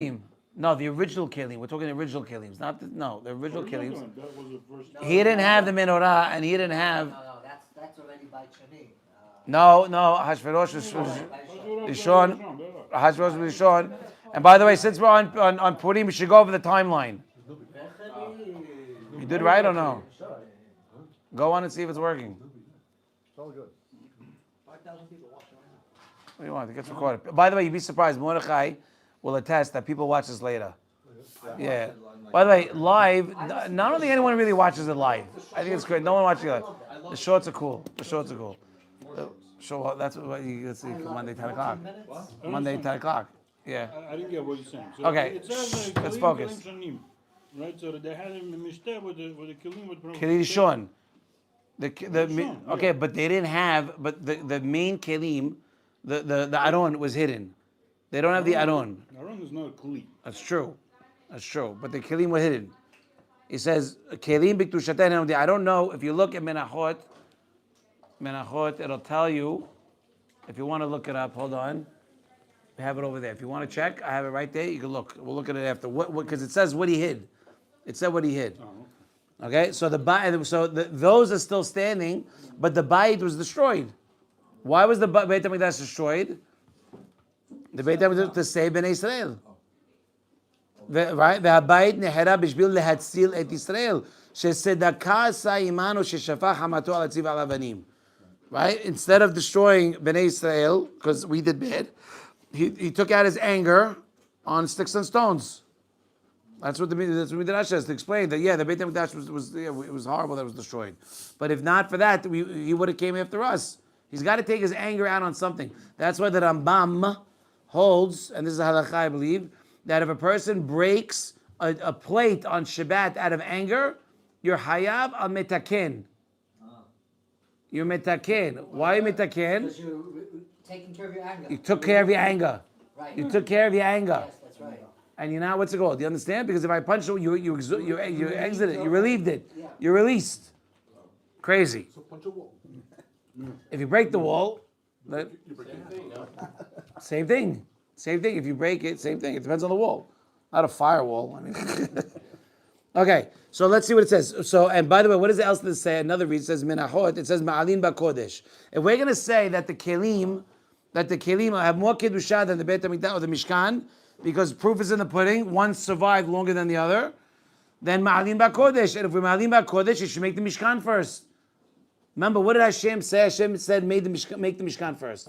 No, the original kelim. We're talking the original kelims, not the original kelims. That was the first. He didn't have the menorah, and he didn't have. No, that's already by Shani. No, Hashverosh was Rishon. Hashverosh was Rishon. And by the way, since we're on Purim, we should go over the timeline. You did right or no? Go on and see if it's working. It's all good. 5,000 people watching. What do you want? It gets recorded. By the way, you'd be surprised. Mordechai will attest that people watch this later. Yeah. By the way, live. I don't think anyone really watches it live. I think it's great. No one watches it live. The shorts are cool. That's what you let's see. Monday 10 o'clock. Monday 10 o'clock. Yeah. I didn't get what you're saying. So Okay. It says Let's focus. Right, so they had a mishteh with the kilim with Kelim Rishon. Rishon, Okay, but they didn't have. But the main kelim, the aron was hidden. They don't have the aron. Aron is not a kli. That's true. But the kelim were hidden. It says kelim b'kedushaten. I don't know if you look at Menachot, it'll tell you. If you want to look it up, hold on. I have it over there. If you want to check, I have it right there. You can look. We'll look at it after. What? Because it says what he hid. It said what he hid. Oh, Okay. So those are still standing, but the bayit was destroyed. Why was the Beit HaMikdash destroyed? The Beit HaMikdash to save Bnei Israel. Right? והבית נחרב בשביל להציל את ישראל, שצדקה עשה עמנו ששפך חמתו על הציב על אבנים. Right? Instead of destroying Bnei Israel, because we did bad, he took out his anger on sticks and stones. That's what Midrash says to explain that. Yeah, the Beit HaMikdash it was horrible that it was destroyed. But if not for that, he would have came after us. He's got to take his anger out on something. That's why the Rambam holds, and this is halakha, I believe, that if a person breaks a plate on Shabbat out of anger, you're hayav al metaken. You're metaken. Why metaken? Because you're taking care of your anger. You took care of your anger. Right. You took care of your anger. Yes, that's right. And you're not, what's it called? Do you understand? Because if I punch you, you exited it. You relieved it. Yeah. You're released. Crazy. So punch a wall. If you break the wall, same thing. Same thing. If you break it, same thing. It depends on the wall. Not a firewall. I mean, okay. So let's see what it says. So, and by the way, what does else this say? Another read says Menachot. It says Ma'alin Bakodesh. If we're going to say that the kelim have more kedusha than the Beit HaMikdash or the Mishkan, because proof is in the pudding, one survived longer than the other, then Ma'alin Bakodesh. And if we're Ma'alin Bakodesh, you should make the Mishkan first. Remember, what did Hashem say? Hashem said, make the Mishkan first.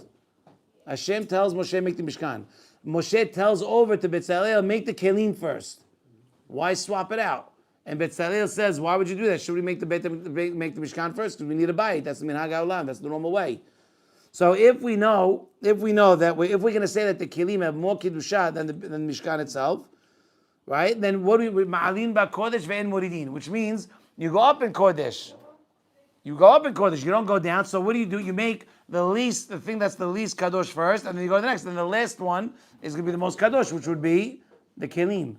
Hashem tells Moshe, make the Mishkan. Moshe tells over to Betzalel, make the kelim first. Why swap it out? And Betzalel says, why would you do that? Should we make the Mishkan first? Because we need a bayit. That's the minhag haolam. That's the normal way. So if we know that if we're going to say that the kelim have more kedusha than the Mishkan itself, right? Then what do we ma'alin ba kodesh ve'en moridin, which means you go up in kodesh. You go up in kodesh. You don't go down. So what do? You make the thing that's the least kadosh first, and then you go to the next. And the last one is going to be the most kadosh, which would be the kelim,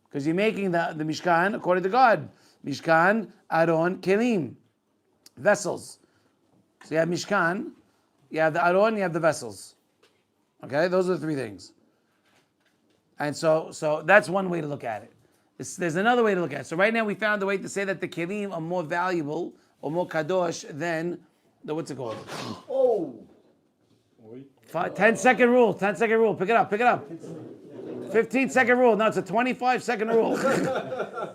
because you're making the Mishkan according to God. Mishkan, Aron, kelim, vessels. So you have Mishkan, you have the Aron, you have the vessels. Okay, those are the three things. And so that's one way to look at it. There's another way to look at it. So right now we found a way to say that the kelim are more valuable or more kadosh than the, what's it called? Oh! 10-second rule. 10-second rule. Pick it up. 15-second rule. No, it's a 25-second rule.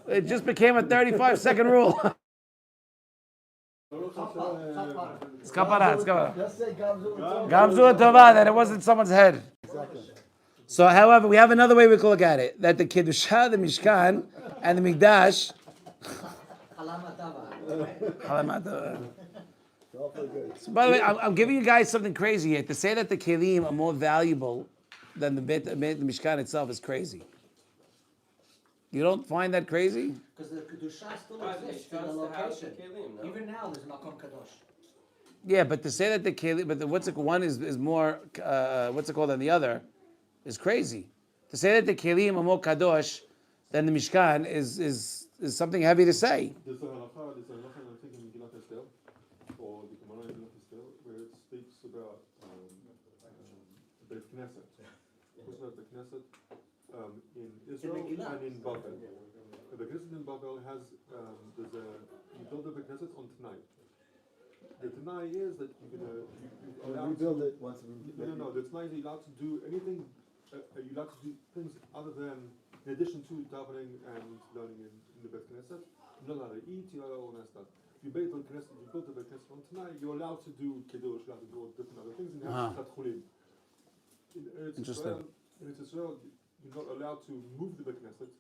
It just became a 35-second rule. It's kapara. Just say Gamzu. Gamzu tova, that it wasn't someone's head. Exactly. So, however, we have another way we can look at it. That the Kedusha, the Mishkan, and the Mikdash. So, by the way, I'm giving you guys something crazy here. To say that the Kelim are more valuable than the Mishkan itself is crazy. You don't find that crazy? Because the Kedusha still exists in the location. Even now there's Makom Kadosh. Yeah, but to say that the Kelim, one is more, what's it called than the other, is crazy. To say that the Kelim are more Kadosh than the Mishkan is something heavy to say. There's a halacha, I think in Megillat Esther, or the Gemara in Megillat Esther, where it speaks about the Knesset. Who's not the Knesset? Israel Megillah. and in Babel. The Knesset in Babel has you build the Knesset on Tanai. The Tanai is that you're allowed Rebuild to, it once we no. The Tanai is you're allowed to do anything. You're allowed to do things other than, in addition to davening and learning in the Beit Knesset. You're not allowed to eat. You're allowed all that stuff. If you build the Knesset, you build the Beit Knesset on Tanai, you're allowed to do kiddush, you're allowed to do all different other things, and you have Shechat Chulim. In Interesting. Israel, you're not allowed to move the Beit Knesset,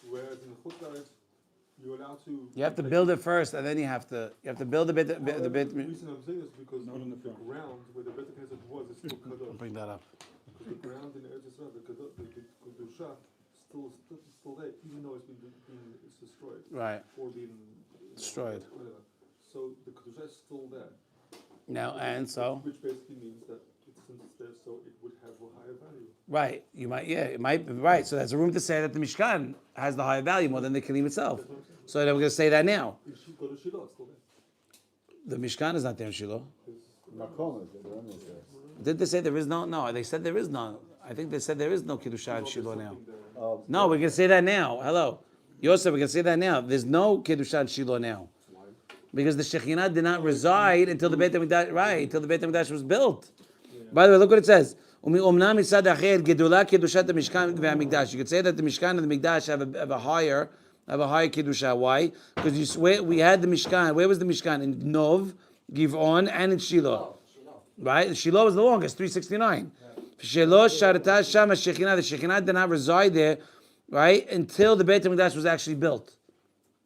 whereas in Chutz La'aretz, you're allowed to. You have to build it first, and then you have to build the bit. The reason I'm saying this is because Not in the the front. ground where the Beit Knesset was is still kadosh. Bring that up. Because the ground in Eretz Yisrael, the kedusha, still there, even though it's destroyed Right. or been Destroyed. whatever. So the kedusha is still there. Now, and so. Which basically means that since it's there, so it would have a higher value. Right. It might be right. So there's a room to say that the Mishkan has the higher value more than the Kelim itself. So then we're going to say that now. Go to Shiloh, it's still there. The Mishkan is not there in Shiloh. Makom is there, the remnant is there. Did they say there is no? No, they said there is none. I think they said there is no Kiddusha in Shiloh now. Oh, No, we're going to say that now. Hello. Yosef, we're going to say that now. There's no Kiddusha in Shiloh now. Because the Shekhinah did not reside until the Beit HaMikdash, right, until the Beit HaMikdash was built. By the way, look what it says. You could say that the Mishkan and the Mikdash have a higher Kiddusha. Why? Because we had the Mishkan. Where was the Mishkan? In Nov, Giv'on, and in Shiloh. Right? Shiloh was the longest, 369. Shiloh, Sharata, Shama, Shekhinah. The Shekhinah did not reside there, right, until the Beit HaMikdash was actually built.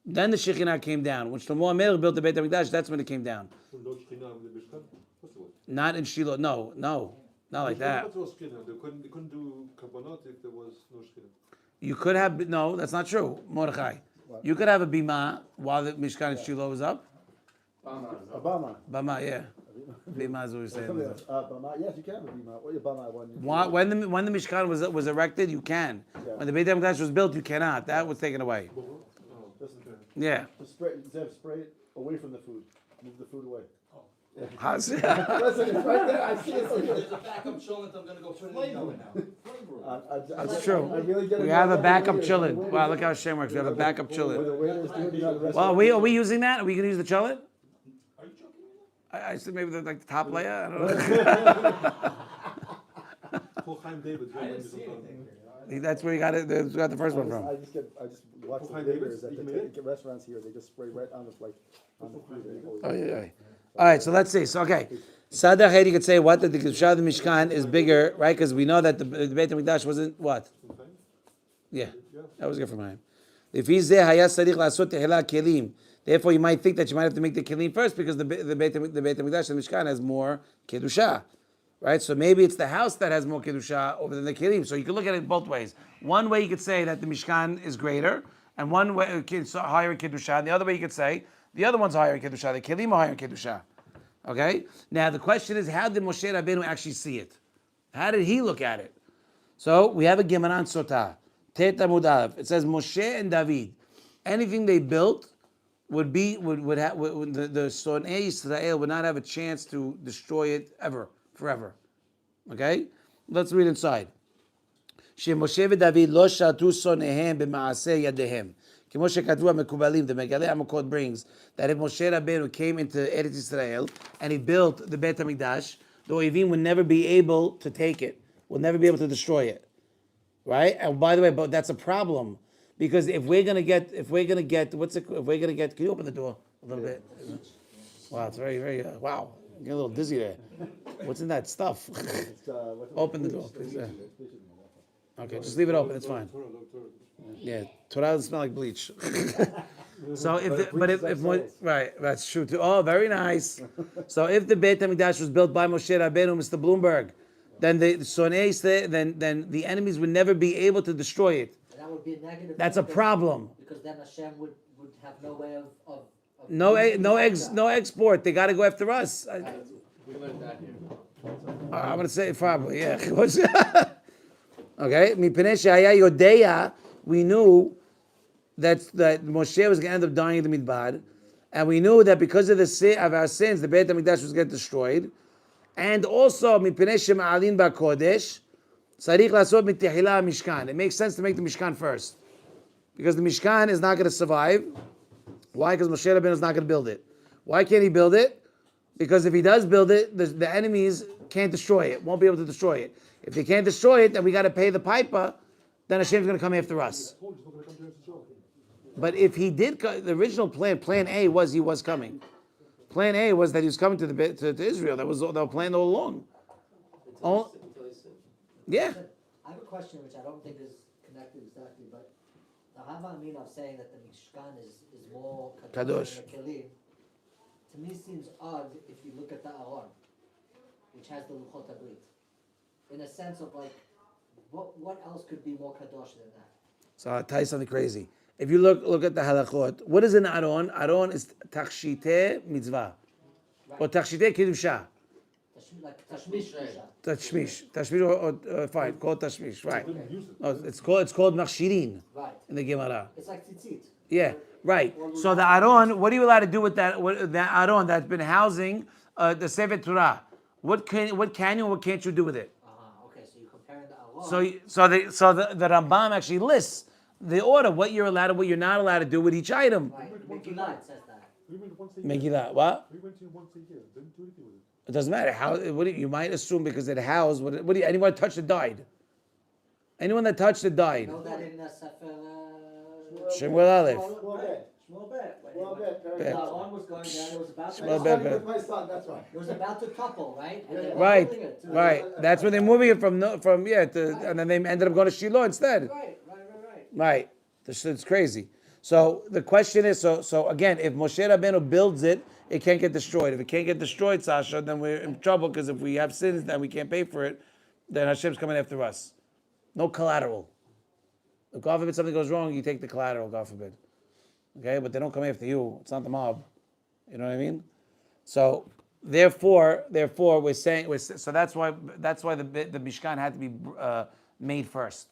Then the Shekhinah came down. When Shlomo HaMelech built the Beit HaMikdash, that's when it came down. So no Shekhinah in the Mishkan? What's the word? Not in Shiloh. No, not like that. There was Shekhinah. They couldn't do Kabbanot if there was no Shekhinah. You could have, no, that's not true, Mordechai. You could have a bima while the Mishkan in Shiloh was up. Obama. Bama, yeah. Bima is what we're saying. Obama. Yes, you can have a bima. What Obama one? When the Mishkan was erected, you can. Yeah. When the Beit HaMikdash was built, you cannot. That was taken away. Just Yeah. spray it away from the food. Move the food away. How's it? Listen, it's right there. I see it. There's a backup chillin', I'm gonna go put it in the oven now. That's true. I really get We it. have a backup chillin'. Wow, look how Hashem works. We have a backup Where chillin'. the waiters do it, you know, the rest Well, of are we using that? Are we going to use the chillin'? Are you joking? I said maybe the top layer. I don't know. Paul Chaim David. I didn't see anything. That's where you got it. That's where you got the first one from. I just watch the Behind videos David's, at you the made it? restaurants here. They just spray right on the food. Oh, yeah. All right, so let's see. So, okay. Sada Ched, you could say what? That the Kedusha of the Mishkan is bigger, right? Because we know that the Beit HaMikdash wasn't what? Yeah, that was good from him. Therefore, you might think that you might have to make the kelim first because the Beit HaMikdash, the Mishkan, has more Kedusha, right? So maybe it's the house that has more Kedusha over than the kelim. So you could look at it both ways. One way you could say that the Mishkan is greater, and one way it's higher in Kedusha. And the other way you could say the other one's higher in Kedusha. The kelim are higher in Kedusha. Okay? Now the question is, how did Moshe Rabbeinu actually see it? How did he look at it? So we have a Gemaran Sotah. Tet Amud Aleph. It says Moshe and David. Anything they built would the Sonei Yisrael would not have a chance to destroy it forever. Okay? Let's read inside. Moshe ודוד לא שתו שונאיהם במעשה ידיהם. כמו שכתבו המקובלים, the Megaleh Amakot brings, that if Moshe Rabbeinu came into Eretz Yisrael and he built the Beit HaMikdash, the Oivim would never be able to take it, would never be able to destroy it. Right? And by the way, but that's a problem. Because if we're gonna get, can you open the door a little bit? Wow, it's very, very, wow. I'm getting a little dizzy there. What's in that stuff? Open the door, please. Yeah. Okay, just leave it open, it's fine. Yeah, Torah doesn't smell like bleach. So right, that's true too. Oh, very nice. So if the Beit HaMikdash was built by Moshe Rabbeinu, Mr. Bloomberg, then then the enemies would never be able to destroy it. That would be a negative. That's a problem. Because then Hashem would have no way of No export. They got to go after us. We learned that here. I'm going to say it probably, yeah. Okay, Mipnei she'haya yodeya, we knew that Moshe was going to end up dying in the Midbar, and we knew that because of our sins, the Beit HaMikdash was going to get destroyed, and also Mipnei she'ma'alin ba'kodesh, Sarich lasot mitihila mishkan. It makes sense to make the mishkan first, because the mishkan is not going to survive. Why? Because Moshe Rabbeinu is not going to build it. Why can't he build it? Because if he does build it, the enemies can't destroy it. Won't be able to destroy it. If they can't destroy it, then we got to pay the piper. Then Hashem's going to come after us. But if he did, the original plan A was he was coming. Plan A was that he was coming to Israel. That was the plan all along. Until he sinned. Yeah. I have a question which I don't think is connected exactly, but the Hava Amin of saying that the Mishkan is more Kadosh. than the Kelim, to me seems odd if you look at the Aron, which has the Luchot HaBrit. In a sense of like, what else could be more Kadosh than that? So I'll tell you something crazy. If you look at the halachot, what is an Aron? Aron is tachshite mitzvah. Or tachshite kedusha. Like Tashmish Kusha. Tashmish or fine, call it tashmish, right. No, it's called machshirin Right. in the Gemara. It's like tzitzit. Yeah, right. So the Aron, what are you allowed to do with that Aron that's been housing the Sefer Torah? What can you and what can't you do with it? Okay, so you're comparing the Aron. So the Rambam actually lists the order, what you're allowed and what you're not allowed to do with each item. Right, Megillah says that. We went once a year. Megillah, what? We went to once a year. Didn't do anything with it. It doesn't matter. You might assume because it housed. Anyone that touched it died. Anyone that touched it died. You know that in the Sefer. Shemuel Aleph. Small bet. Small bet. Small bet. The Bet. Aron was going down. It was about to. Small I bet. studied with my son, that's why. It was about to topple, right? And they were Right, holding it to the- right. That's where they're moving it from and then they ended up going to Shiloh instead. Right. Right. It's crazy. So the question is, so again, if Moshe Rabbeinu builds it, it can't get destroyed. If it can't get destroyed, Sasha, then we're in trouble because if we have sins, then we can't pay for it. Then Hashem's coming after us. No collateral. If God forbid something goes wrong, you take the collateral. God forbid. Okay, but they don't come after you. It's not the mob. You know what I mean? So therefore, we're saying so that's why the Mishkan had to be made first,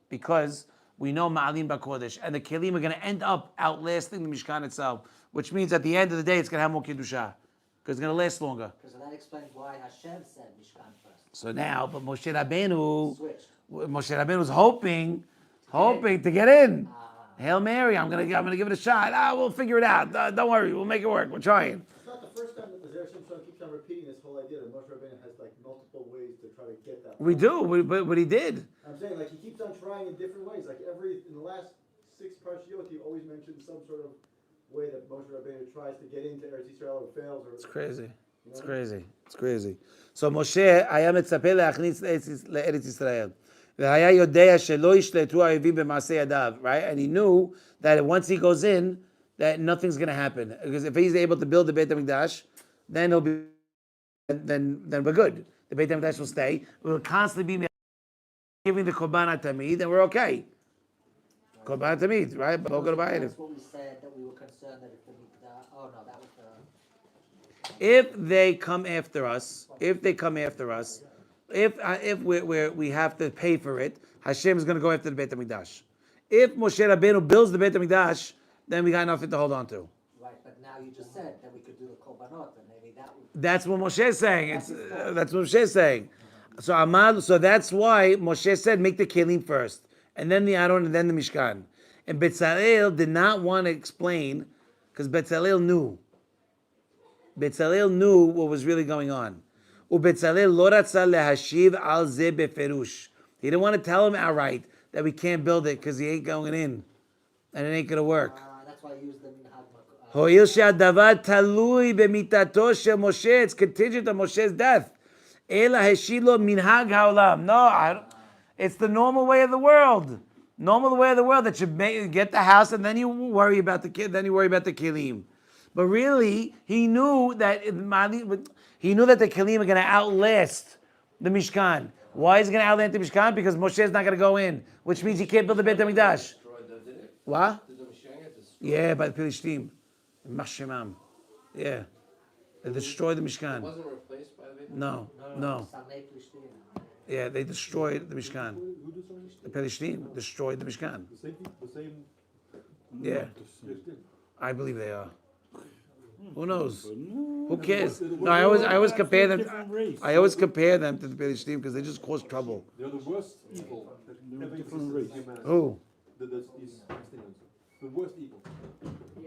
because we know Ma'alim B'Kodesh, and the Kelim are going to end up outlasting the Mishkan itself, which means at the end of the day, it's going to have more Kiddusha, because it's going to last longer. Because that explains why Hashem said Mishkan first. So now, but Moshe Rabbeinu Switched. was hoping to get in. Hail Mary, I'm gonna give it a shot. We'll figure it out. Don't worry, we'll make it work. We're trying. It's not the first time that the Zera Shimshon keeps on repeating this whole idea that Moshe Rabbeinu has like multiple ways to try to get that. We do, but he did. I'm saying like he keeps on trying in different ways. Like in the last 6 Parshiyot, he always mentions some sort of way that Moshe Rabbeinu tries to get into Eretz Yisrael or fails. Or It's crazy. It's know? crazy. It's crazy. So Moshe היה מצפה להכניס לארץ ישראל. והיה יודע שלא ישלטו האויבים במעשה ידיו, right? And he knew that once he goes in, that nothing's going to happen. Because if he's able to build the Beit HaMikdash, then he'll be, then we're good. The Beit HaMikdash will stay. We'll constantly be giving the Korban HaTamid, and we're okay. Korban HaTamid, right? But That's what we said, that we were concerned that if the oh no, that was the. If they come after us, if we have to pay for it, Hashem is going to go after the Beit HaMikdash. If Moshe Rabbeinu builds the Beit HaMikdash, then we got nothing to hold on to. Right, but now you just said that we could do the korbanot, and maybe that would. That's what Moshe is saying. That's what Moshe is saying. So that's why Moshe said, make the kelim first, and then the Aaron, and then the Mishkan. And Betzalel did not want to explain, because Betzalel knew. Betzalel knew what was really going on. Ubetzalel lo ratza lehashiv al ze beferush. He didn't want to tell him outright that we can't build it because he ain't going in, and it ain't going to work. That's wwhy I used the minhag. Ho'il she'adavar talui b'mitato shel Moshe. It's contingent on Moshe's death. Ela heshilo minhag haolam. No, it's the normal way of the world. Normal way of the world that you get the house and then you worry about the kid. Then you worry about the kelim. But really, he knew that the kelim are going to outlast the Mishkan. Why is he going to outlast the Mishkan? Because Moshe is not going to go in, which means he can't build the Beit HaMikdash. What? Yeah, by the Pilishtim. Mashemam. Yeah. They destroyed the Mishkan. It wasn't replaced by the Beit? No. Yeah, they destroyed the Mishkan. Who did something? The Pilishtim destroyed the Mishkan. The same. Yeah. Yes, did. I believe they are. Who knows? Who But cares? the- No, I always compare them. Different race. I always compare them to the British team because they just cause trouble. They're the worst evil that They're ever different existed in race. humanity. Who? These Palestinians. The worst evil.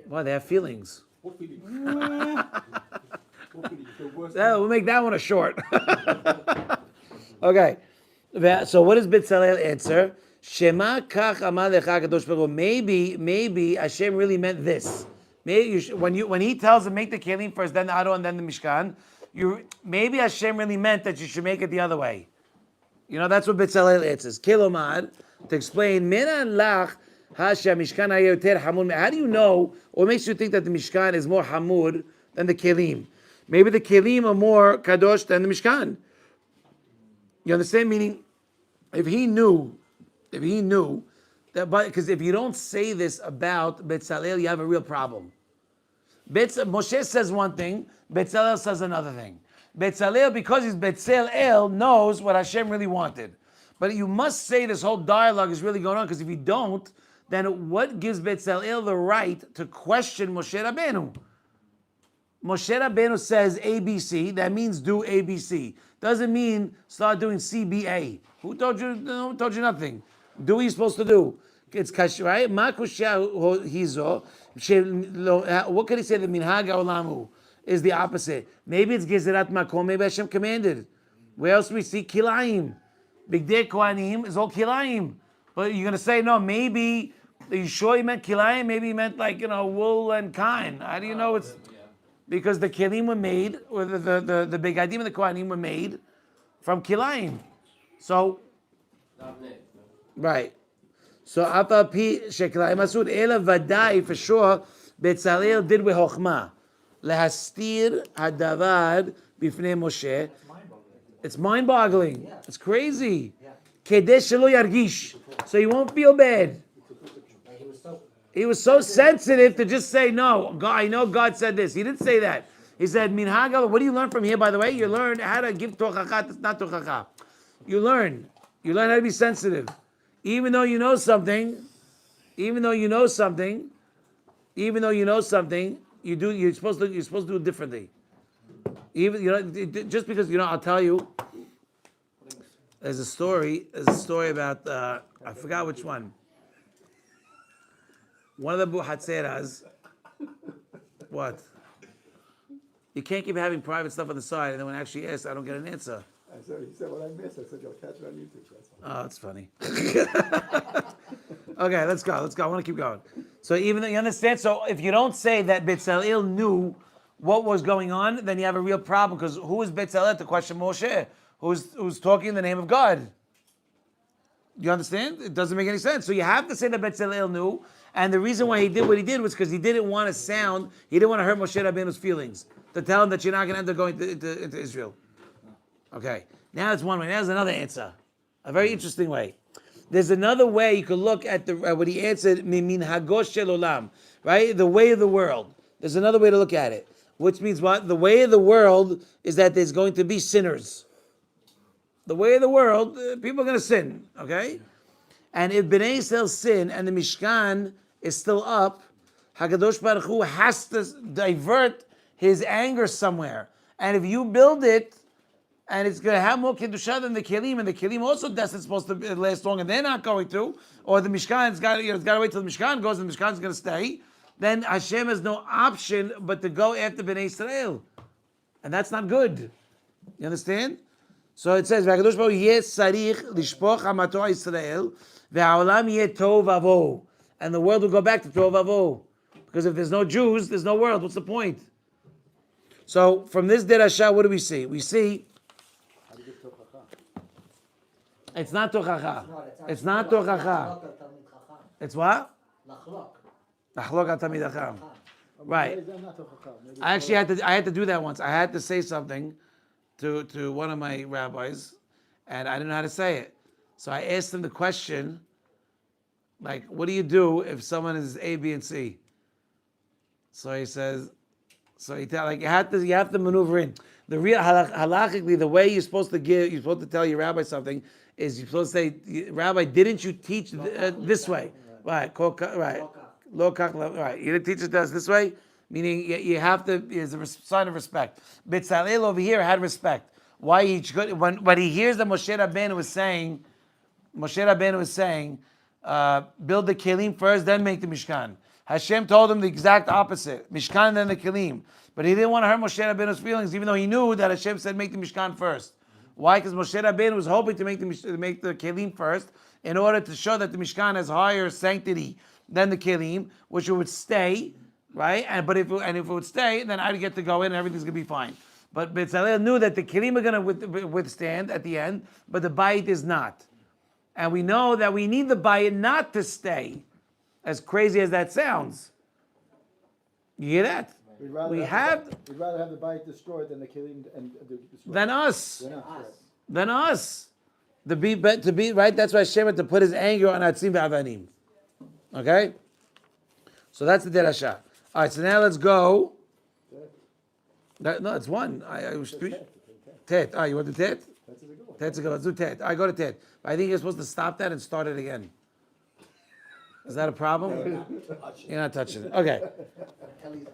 Why they have feelings? What feelings? What feelings? The worst Yeah, we'll make that one a short. Okay. So what does Bitzalel answer? Shema kach amar lecha kadosh baruch Hu. Maybe Hashem really meant this. Maybe when he tells him make the kelim first, then the aro, and then the mishkan. Maybe Hashem really meant that you should make it the other way. You know, that's what Bitzalel answers. Kilomad, to explain, Minan lach hashem mishkan hayoter hamud. How do you know, what makes you think that the mishkan is more hamud than the kelim? Maybe the kelim are more kadosh than the mishkan. You understand? Meaning, if he knew that, because if you don't say this about Betzalel, you have a real problem. Moshe says one thing, Betzalel says another thing. Betzalel, because he's Betzalel, knows what Hashem really wanted. But you must say this whole dialogue is really going on, because if you don't, then what gives Betzalel the right to question Moshe Rabbeinu? Moshe Rabbeinu says ABC, that means do ABC. Doesn't mean start doing CBA. Who told you? No one told you nothing. Do what you're supposed to do. It's kash, right? Ma kushya hizo. What could he say? The minhag olamu is the opposite. Maybe it's gezerat makom. Maybe Hashem commanded. Where else do we see kilayim? Bigdei kohanim is all kilayim. But you're gonna say no. Maybe are you sure he meant kilayim? Maybe he meant like wool and kine. How do you know it's? Because the kelim were made, or the big adim and the kohanim were made from kilayim. So, right. So, apa pi shekilayim asud ela vadai for sure. Betzalel did with chokhmah lehastir hadavar bifnei Moshe. It's mind-boggling. Yeah. It's crazy. Yeah. Kedesh shelo yargish, so he won't feel bad. Like he was so. He was so sensitive to just say, no, God, I know God said this. He didn't say that. He said, Minhaga, what do you learn from here, by the way? You learn how to give tochacha, that's not tochacha. You learn how to be sensitive. Even though you know something, you're supposed to do it differently. Just because, I'll tell you, there's a story about, I forgot which one. One of the buhatzeras, what? You can't keep having private stuff on the side, and then when I actually ask, I don't get an answer. He said what I missed. I said you'll catch it on YouTube. That's fine. Oh, that's funny. Okay, let's go. I want to keep going. So even though you understand, so if you don't say that Betzalel knew what was going on, then you have a real problem, because who is Betzalel to question Moshe? Who's talking in the name of God? You understand? It doesn't make any sense. So you have to say that Betzalel knew, and the reason why he did what he did was because he didn't want to hurt Moshe Rabbeinu's feelings, to tell him that you're not going to end up going into Israel. Okay, now that's one way. Now there's another answer, a very interesting way. There's another way you could look at what he answered, min hagosh shel olam, right? The way of the world. There's another way to look at it, which means what? The way of the world is that there's going to be sinners. The way of the world, people are going to sin, okay? And if Bnei Yisrael sin and the Mishkan is still up, HaKadosh Baruch Hu has to divert his anger somewhere. And if you build it, and it's going to have more Kedusha than the Kelim, and the Kelim also destined supposed to last long, and they're not going to, or the Mishkan, it's got to wait till the Mishkan goes, and the Mishkan is going to stay, then Hashem has no option but to go after Bnei Yisrael. And that's not good. You understand? So it says, "V'Hakadosh Baruch Hu yeh sarich lishpoch hamato Yisrael, ve'haolam yeh tov avo," and the world will go back to tov avo, because if there's no Jews, there's no world. What's the point? So from this derasha, what do we see? We see it's not tochacha. It's not tochacha. It's what? L'achlok. Achlok al tamid chacham. Right. Maybe I'm not tochacha. Maybe I actually had to do that once. I had to say something to one of my rabbis, and I didn't know how to say it. So I asked him the question, like, what do you do if someone is A, B, and C? So he says, you have to maneuver in. The real halachically, the way you're supposed to tell your rabbi something is you're supposed to say, Rabbi, didn't you teach this way? Right, right. Lo kach, right. You didn't teach it to us this way? Meaning you have to, it's a sign of respect. Betzalel over here had respect. Why he could, when he hears that Moshe Rabbeinu was saying, build the kelim first, then make the Mishkan. Hashem told him the exact opposite, Mishkan then the kelim. But he didn't want to hurt Moshe Rabbeinu's feelings, even though he knew that Hashem said make the Mishkan first. Why? Because Moshe Rabbeinu was hoping to make the kelim first, in order to show that the Mishkan has higher sanctity than the kelim, which it would stay, right? If it would stay, then I'd get to go in and everything's gonna be fine. But Betzalel knew that the kelim are gonna withstand at the end, but the bayit is not. And we know that we need the bayit not to stay, as crazy as that sounds. You hear that? We'd rather have the bite destroyed than the killing and destroyed. Than us. We're not, Us. correct. Than us. To be right. That's why Hashem had to put his anger on Atzim v'Avanim. Okay. So that's the derasha. All right. So now let's go. No, it's one. I was three. Tet. All right. You want to do tet? That's a good one. Tet's a good. Let's do tet. I go to tet. But I think you're supposed to stop that and start it again. Is that a problem? You're not touching it. Okay. Kelly's out.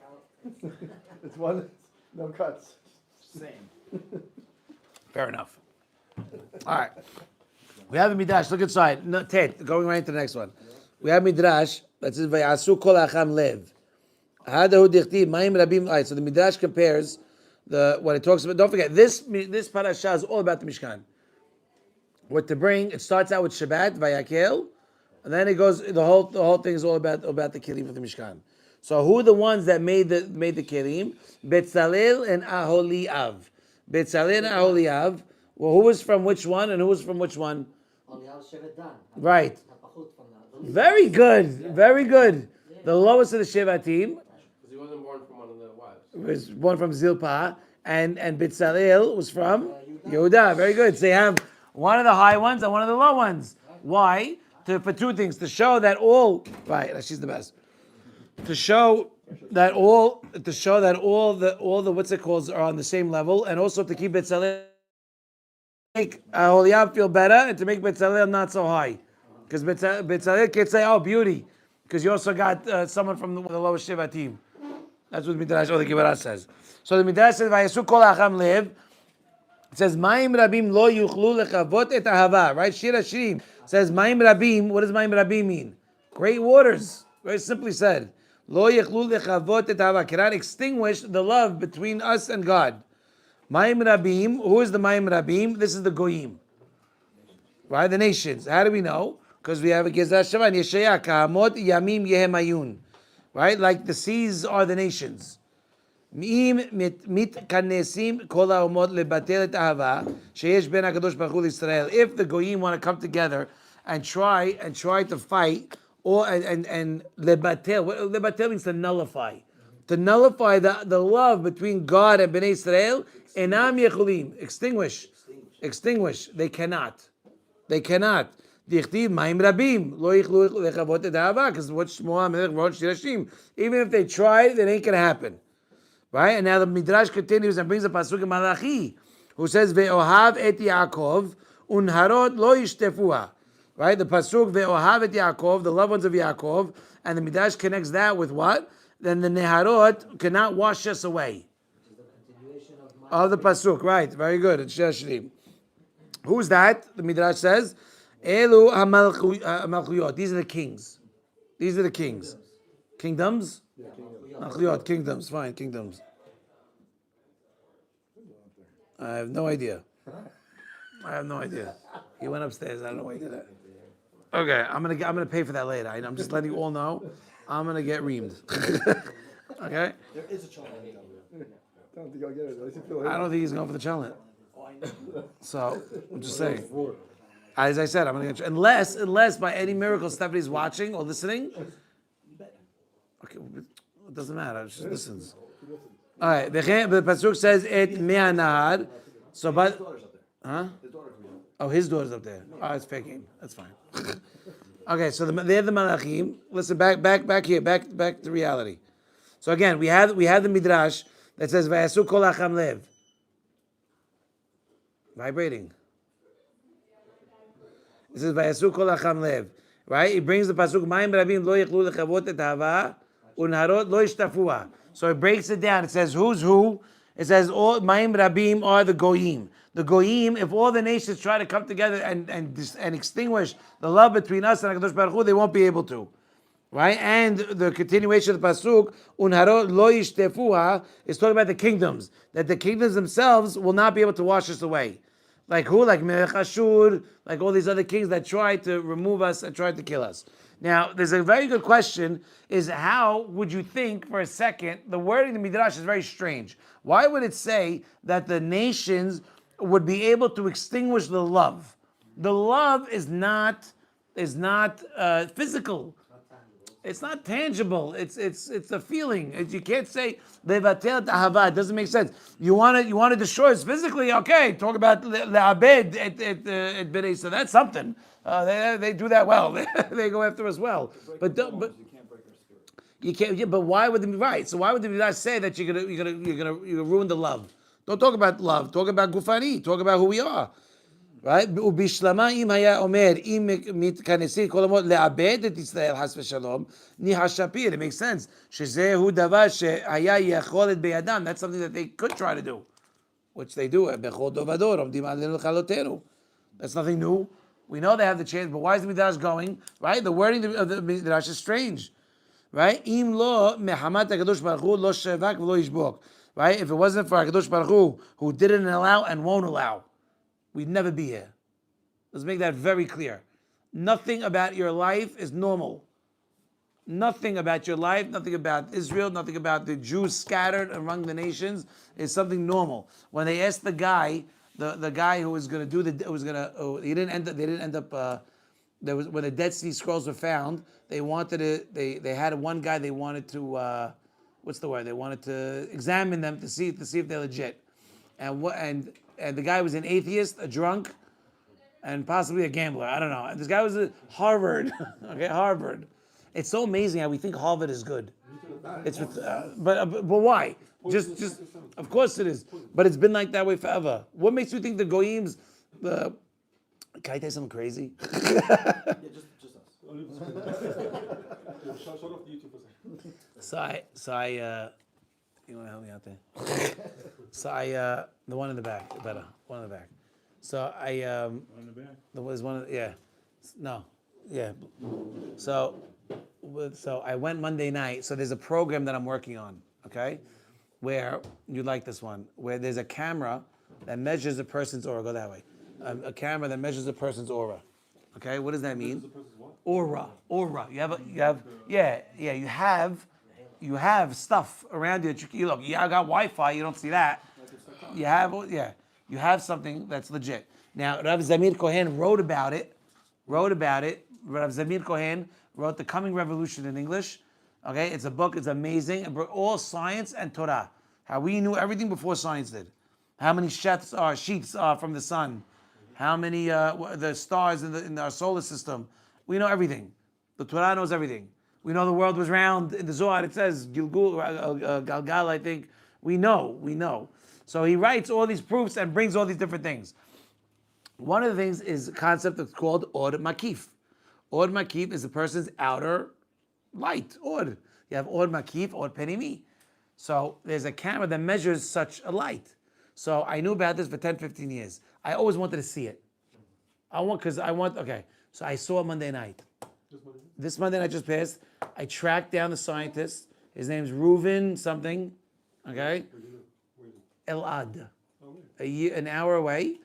It's one, no cuts. Fair enough. All right. We have a midrash. Look inside. No, tet. Going right into the next one. We have midrash that says Vayasu kol acham lev. Hadahu dichtiv ma'im rabim. All right. So the midrash compares when it talks about. Don't forget this parasha is all about the Mishkan. What to bring? It starts out with Shabbat Vayakhel, and then it goes. The whole thing is all about the kelim of the Mishkan. So who are the ones that made the kelim? Betzalel and Aholiav. Betzalel and Aholiav. Well, who was from which one and who was from which one? Right. Very good. Very good. The lowest of the Shevatim. Because he wasn't born from one of the wives. Was born from Zilpah, and Betzalel was from Yehuda. Very good. So you have one of the high ones and one of the low ones. Why? For two things. To show that all. Right. She's the best. To show that all the what's it called are on the same level, and also to keep Betzalel, make Aholiab feel better, and to make Betzalel not so high, because Betzalel can't say, "Oh, beauty," because you also got someone from the lowest Shiva team. That's what Midrash or the Gemara says. So the Midrash says, "Vayasu kol acham lev." It says, "Ma'im rabim lo yuchlu lechavot et ahava." Right? Shir Hashirim says, "Ma'im rabim." What does Ma'im rabim mean? Great waters. Very simply said. Lo yuchlu lechavot et ahava. Cannot extinguish the love between us and God. Ma'im rabim. Who is the Ma'im rabim? This is the goyim. Right? The nations. How do we know? Because we have a Gezrat Shavan. Yeshaya kahamot yamim yehem ayun. Right? Like the seas are the nations. If the goyim want to come together and try to fight, or and lebatel, what lebatel means to nullify the love between God and Bnei Israel, enam yechulim, extinguish. They cannot. Dichtiv ma'im rabim lo yichlu lechavot et ahava, because what Shmuel Melech wrote Shir Hashim. Even if they tried, it ain't gonna happen. Right? And now the Midrash continues and brings a pasuk in Malachi, who says, Ve'ohav et Yaakov, unharot lo yishtefuha. Right? The pasuk, Ve'ohav et Yaakov, the loved ones of Yaakov, and the Midrash connects that with what? Then the Neharot cannot wash us away. Of the pasuk, right? Very good. It's Shir Hashirim. Who's that? The Midrash says, Elu ha-malchuyot. These are the kings. Kingdoms? Malchuyot, kingdoms. Fine, kingdoms. I have no idea. He went upstairs. I don't know why he did that. Okay, I'm gonna pay for that later. I'm just letting you all know. I'm gonna get reamed. Okay. There is a challenge. Don't think I'll get it. I don't think he's going for the challenge. So I'm just saying. As I said, I'm gonna get unless by any miracle Stephanie's watching or listening. Okay, it doesn't matter. She listens. All right. The pasuk says et me'anahar. So, but huh? Oh, his daughter's up there. Oh, it's faking. That's fine. Okay, so they're the malachim. Listen, back here, back to reality. So again, we have the midrash that says vayasu kol acham lev. Vibrating. It says vayasu kol acham lev. Right? He brings the pasuk ma'im rabim lo yichlu lechavot et hava unharot lo yishtafuha. So it breaks it down. It says who's who. It says all Ma'im Rabim are the Goyim. The Goyim, if all the nations try to come together and extinguish the love between us and HaKadosh Baruch Hu, they won't be able to. Right? And the continuation of the Pasuk, Unharo lo yishtefuha, is talking about the kingdoms. That the kingdoms themselves will not be able to wash us away. Like who? Like Melech Ashur, like all these other kings that tried to remove us and tried to kill us. Now, there's a very good question, is how would you think, for a second, the word in the Midrash is very strange. Why would it say that the nations would be able to extinguish the love? The love is not physical. It's not tangible. It's a feeling. You can't say levatel ahava. It doesn't make sense. You want to destroy us physically. Okay, talk about le'abed et b'nei. So that's something. They do that well. They go after us well. But you can't break our spirit. you can't. Yeah, but why would they be right? So why would they not say that you're gonna ruin the love? Don't talk about love. Talk about gufani. Talk about who we are. Right? ובשלמה אם היה אומר, אם מתכנסים כל המות לאבד את ישראל חס ושלום, ניחא שפיר. It makes sense. שזהו דבר שהיה יכולת בידם. That's something that they could try to do. Which they do. בכל דור ודור עומדים עלינו לכלותנו. That's nothing new. We know they have the chance, but why is the Midrash going? Right? The wording of the Midrash is strange. Right? אם לא מחמת הקדוש ברוך הוא לא שבק ולא ישבוק. Right? If it wasn't for הקדוש ברוך הוא, who didn't allow and won't allow, we'd never be here. Let's make that very clear. Nothing about your life is normal. Nothing about your life, nothing about Israel, nothing about the Jews scattered among the nations is something normal. When they asked the guy, the guy who was going to do they didn't end up. There was when the Dead Sea Scrolls were found. They wanted to. They had one guy they wanted to. What's the word? They wanted to examine them to see if they're legit. And the guy was an atheist, a drunk, and possibly a gambler. I don't know. And this guy was at Harvard. Okay, Harvard. It's so amazing how we think Harvard is good. It's but why? Just of course it is. But it's been like that way forever. What makes you think the Goyims? Can I tell you something crazy? Yeah, just us. Shut off the YouTube for a second. So I you want to help me out there? So the one in the back, better, one in the back. So On the back. there was one, yeah, no, yeah. So I went Monday night. So there's a program that I'm working on, okay, where you like this one, where there's a camera that measures a person's aura. Go that way. A camera that measures a person's aura. Okay, what does that mean? Aura. You have stuff around you that you look. Yeah, I got Wi-Fi. You don't see that. You have something that's legit. Now, Rav Zamir Kohen wrote about it. Rav Zamir Kohen wrote The Coming Revolution in English. Okay, it's a book. It's amazing. All science and Torah. How we knew everything before science did. How many sheets are from the sun. How many the stars in our solar system. We know everything. The Torah knows everything. We know the world was round. In the Zohar it says Galgal, I think. We know. So he writes all these proofs and brings all these different things. One of the things is a concept that's called Or Makif. Or Makif is a person's outer light. Or. You have Or Makif, Or Penimi. So there's a camera that measures such a light. So I knew about this for 10, 15 years. I always wanted to see it. Okay. So I saw it Monday night. This Monday night just passed. I tracked down the scientist. His name's Reuven something. Okay? Elad. An hour away.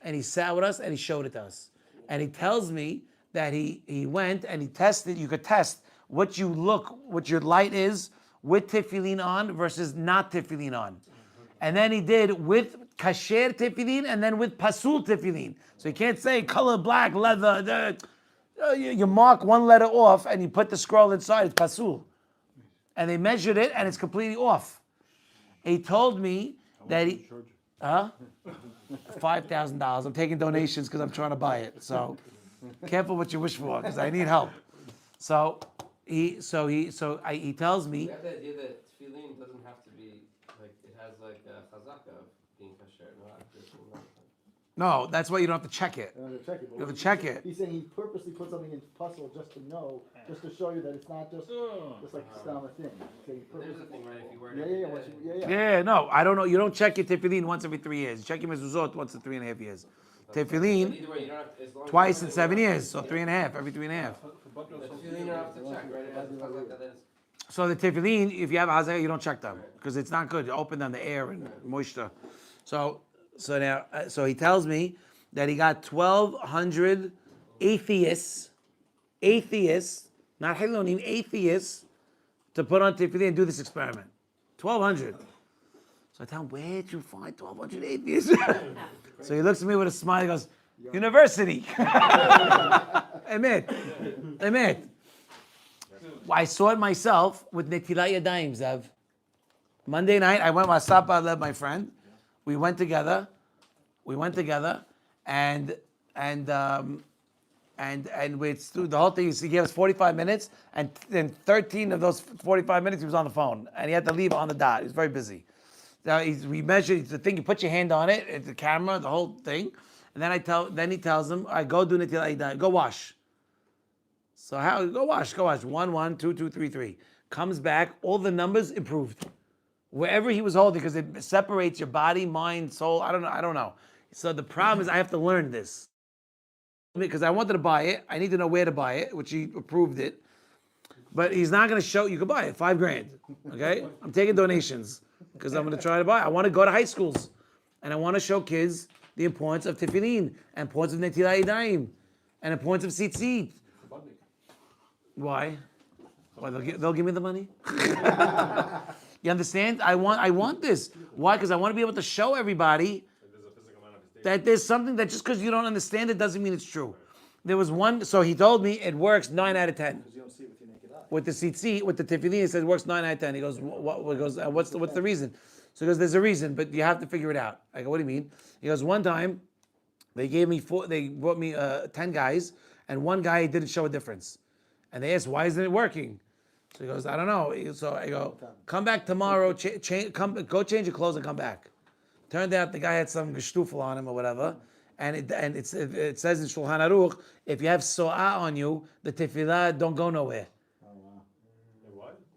And he sat with us and he showed it to us. And he tells me that he went and he tested. You could test what your light is with tefillin on versus not tefillin on. And then he did with kasher tefillin and then with pasul tefillin. So you can't say color black, leather. You mark one letter off and you put the scroll inside, it's pasul. And they measured it and it's completely off. He told me that he... $5,000. I'm taking donations because I'm trying to buy it. So careful what you wish for because I need help. So he tells me... We have the idea that tefillin doesn't have to be, like, it has like a chazaka of being kasher. No, that's why you don't have to check it. I don't have to check it. but You have to check it. He's saying he purposely put something in puzzle just to know, just to show you that it's not just like a Stammer thing. He's saying he There's purposely. a thing, right? If you wear Yeah. Yeah, no, I don't know. You don't check your tefillin once every 3 years. You check your mezuzot once in 3.5 years. Tefillin Either way, you don't have to, as long as twice you in don't 7 have to years, so 3.5 every 3.5. But the tefillin, you don't have to check, right? It has a like that. So the tefillin, if you have a hazayah, you don't check them because it's not good. You open them, the air and moisture. So now, so he tells me that he got 1,200 atheists, not Hilonim, atheists, to put on tefillin and do this experiment. 1,200. So I tell him, where'd you find 1,200 atheists? So he looks at me with a smile. He goes, university. Emet. I saw it myself with Netilat Yadayim, Zev. Monday night, I went with Asapa, led my friend. We went together, and with the whole thing. He gave us 45 minutes, and in 13 of those 45 minutes, he was on the phone, and he had to leave on the dot. He was very busy. Now we measured the thing. You put your hand on it, it's the camera, the whole thing, and then he tells him, "All right, go do Netilat Yadayim, go wash." So how? Go wash. 1, 1, 2, 2, 3, 3. Comes back, all the numbers improved. Wherever he was holding, because it separates your body, mind, soul. I don't know. So the problem is I have to learn this. Because I wanted to buy it. I need to know where to buy it, which he approved it. But he's not going to show, you can buy it, $5,000. Okay? I'm taking donations because I'm going to try to buy it. I want to go to high schools. And I want to show kids the importance of tefillin, and importance of netilat yadayim, and importance of tzitzit. Why? Why they'll give me the money? You understand? I want this. Why? Because I want to be able to show everybody that there's something that just because you don't understand it doesn't mean it's true. There was one, so he told me it works 9 out of 10. Because you don't see it with your naked eye. With the tzitzit, with the tefillin, he says it works 9 out of 10. He goes, what's the reason? So he goes, there's a reason, but you have to figure it out. I go, what do you mean? He goes, one time, they brought me 10 guys, and one guy didn't show a difference. And they asked, why isn't it working? So he goes, I don't know. So I go, come back tomorrow, go change your clothes and come back. Turned out the guy had some geshtufel on him or whatever. And it says in Shulchan Aruch, if you have so'ah on you, the tefillah don't go nowhere.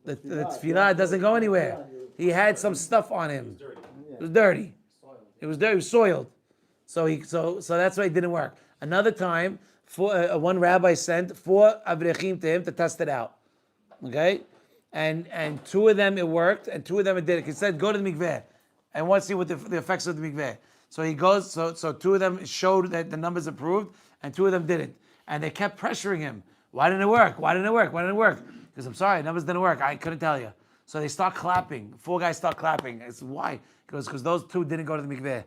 The tefillah doesn't go anywhere. He had some stuff on him. It was dirty. It was dirty. It was soiled. So that's why it didn't work. Another time, one rabbi sent 4 avrechim to him to test it out. Okay? And 2 of them it worked, and 2 of them it didn't. He said, go to the mikveh, and want to see what the effects of the mikveh. So he goes, so 2 of them showed that the numbers improved, and 2 of them didn't. And they kept pressuring him. Why didn't it work? Why didn't it work? Why didn't it work? Because I'm sorry, numbers didn't work. I couldn't tell you. So they start clapping. 4 guys start clapping. I said, why? Because those 2 didn't go to the mikveh.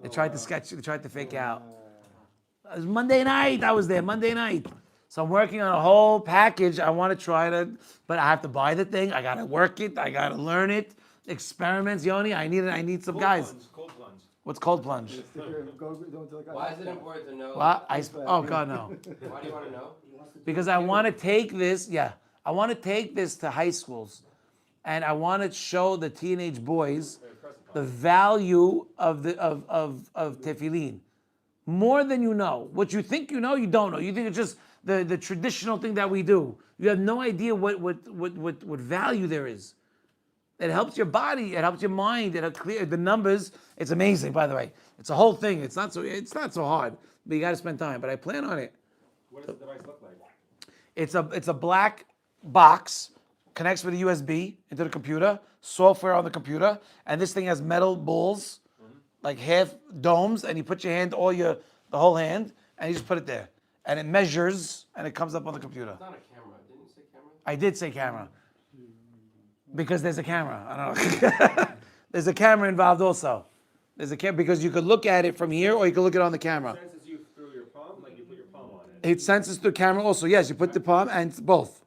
They tried to sketch, they tried to fake out. It was Monday night. I was there, Monday night. So I'm working on a whole package. I want to try to, but I have to buy the thing. I got to work it. I got to learn it. Experiments, Yoni. I need some guys. Cold plunge. What's cold plunge? Why is it important to know? What? Oh God, no. Why do you want to know? Because I want to take this. Yeah, I want to take this to high schools, and I want to show the teenage boys the value of tefillin. More than you know. What you think you know, you don't know. You think it's just the traditional thing that we do. You have no idea what value there is. It helps your body. It helps your mind. It helps clear the numbers. It's amazing, by the way. It's a whole thing. It's not so hard, but you got to spend time. But I plan on it. What does the device look like? It's a black box, connects with a USB into the computer, software on the computer, and this thing has metal balls, like half domes, and you put your hand, the whole hand, and you just put it there, and it measures, and it comes up on the computer. It's not a camera. Didn't you say camera? I did say camera. Because there's a camera. I don't know. There's a camera involved also. There's a camera because you could look at it from here or you could look at it on the camera. It senses you through your palm, like you put your palm on it. It senses through camera also. Yes, you put the palm and both.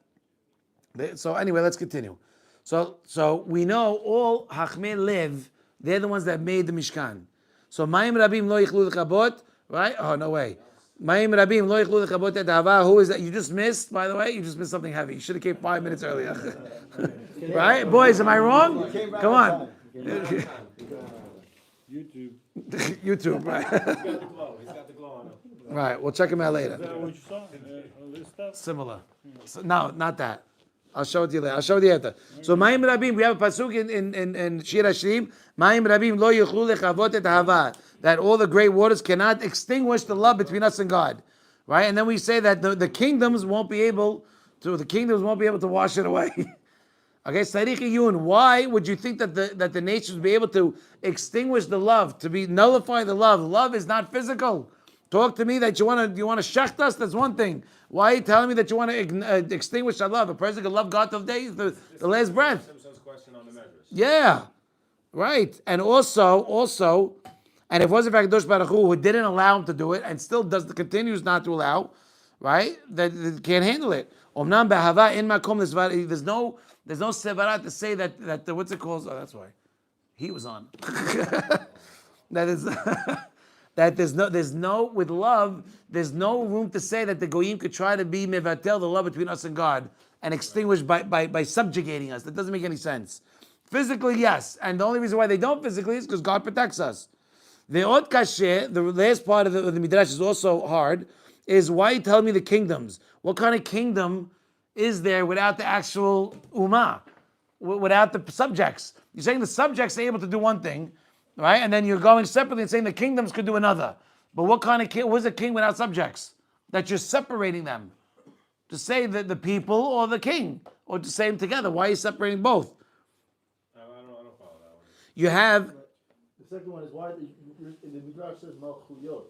So anyway, let's continue. So we know all Hachmei Lev, they're the ones that made the Mishkan. So Mayim Rabim lo yichlu l'chabot, right? Oh, no way. Mayim Rabim lo yichlu l'chabot et hava. Who is that? You just missed, by the way? You just missed something heavy. You should have came 5 minutes earlier. Right? Boys, am I wrong? Come on. YouTube. YouTube, right? He's got the glow. He's got the glow on him. Right, we'll check him out later. Is that what you saw? This stuff? Similar. So, no, not that. I'll show it to you later. I'll show it to you after. So, Mayim Rabim, we have a pasuk in Shir Hashirim. Mayim Rabim lo yichlu lechavot et hava. That all the great waters cannot extinguish the love between us and God. Right? And then we say that the kingdoms won't be able to wash it away. Okay, Sarich Iyun, why would you think that the nations would be able to extinguish the love, to be nullify the love? Love is not physical. Talk to me that you want to shecht us, that's one thing. Why are you telling me that you want to extinguish our love? A person can love God till the last breath. Shimshon's question on the measures. Yeah, right. And also, and if it wasn't for HaKadosh Baruch Hu who didn't allow him to do it and still continues not to allow, right? That can't handle it. Omnam behava in makom l'svar. There's no sevara to say that what's it called? Oh, that's why he was on. That is that there's no with love. There's no room to say that the goyim could try to be mevatel the love between us and God and extinguish by subjugating us. That doesn't make any sense. Physically, yes, and the only reason why they don't physically is because God protects us. The od kasher, the last part of the midrash is also hard. Is why you tell me the kingdoms? What kind of kingdom is there without the actual ummah, without the subjects? You're saying the subjects are able to do one thing, right? And then you're going separately and saying the kingdoms could do another. But what kind of king? What's a king without subjects? That you're separating them. To say that the people or the king, or to say them together. Why are you separating both? I don't follow that one. You have. The second one is why the Midrash says Malchuyot.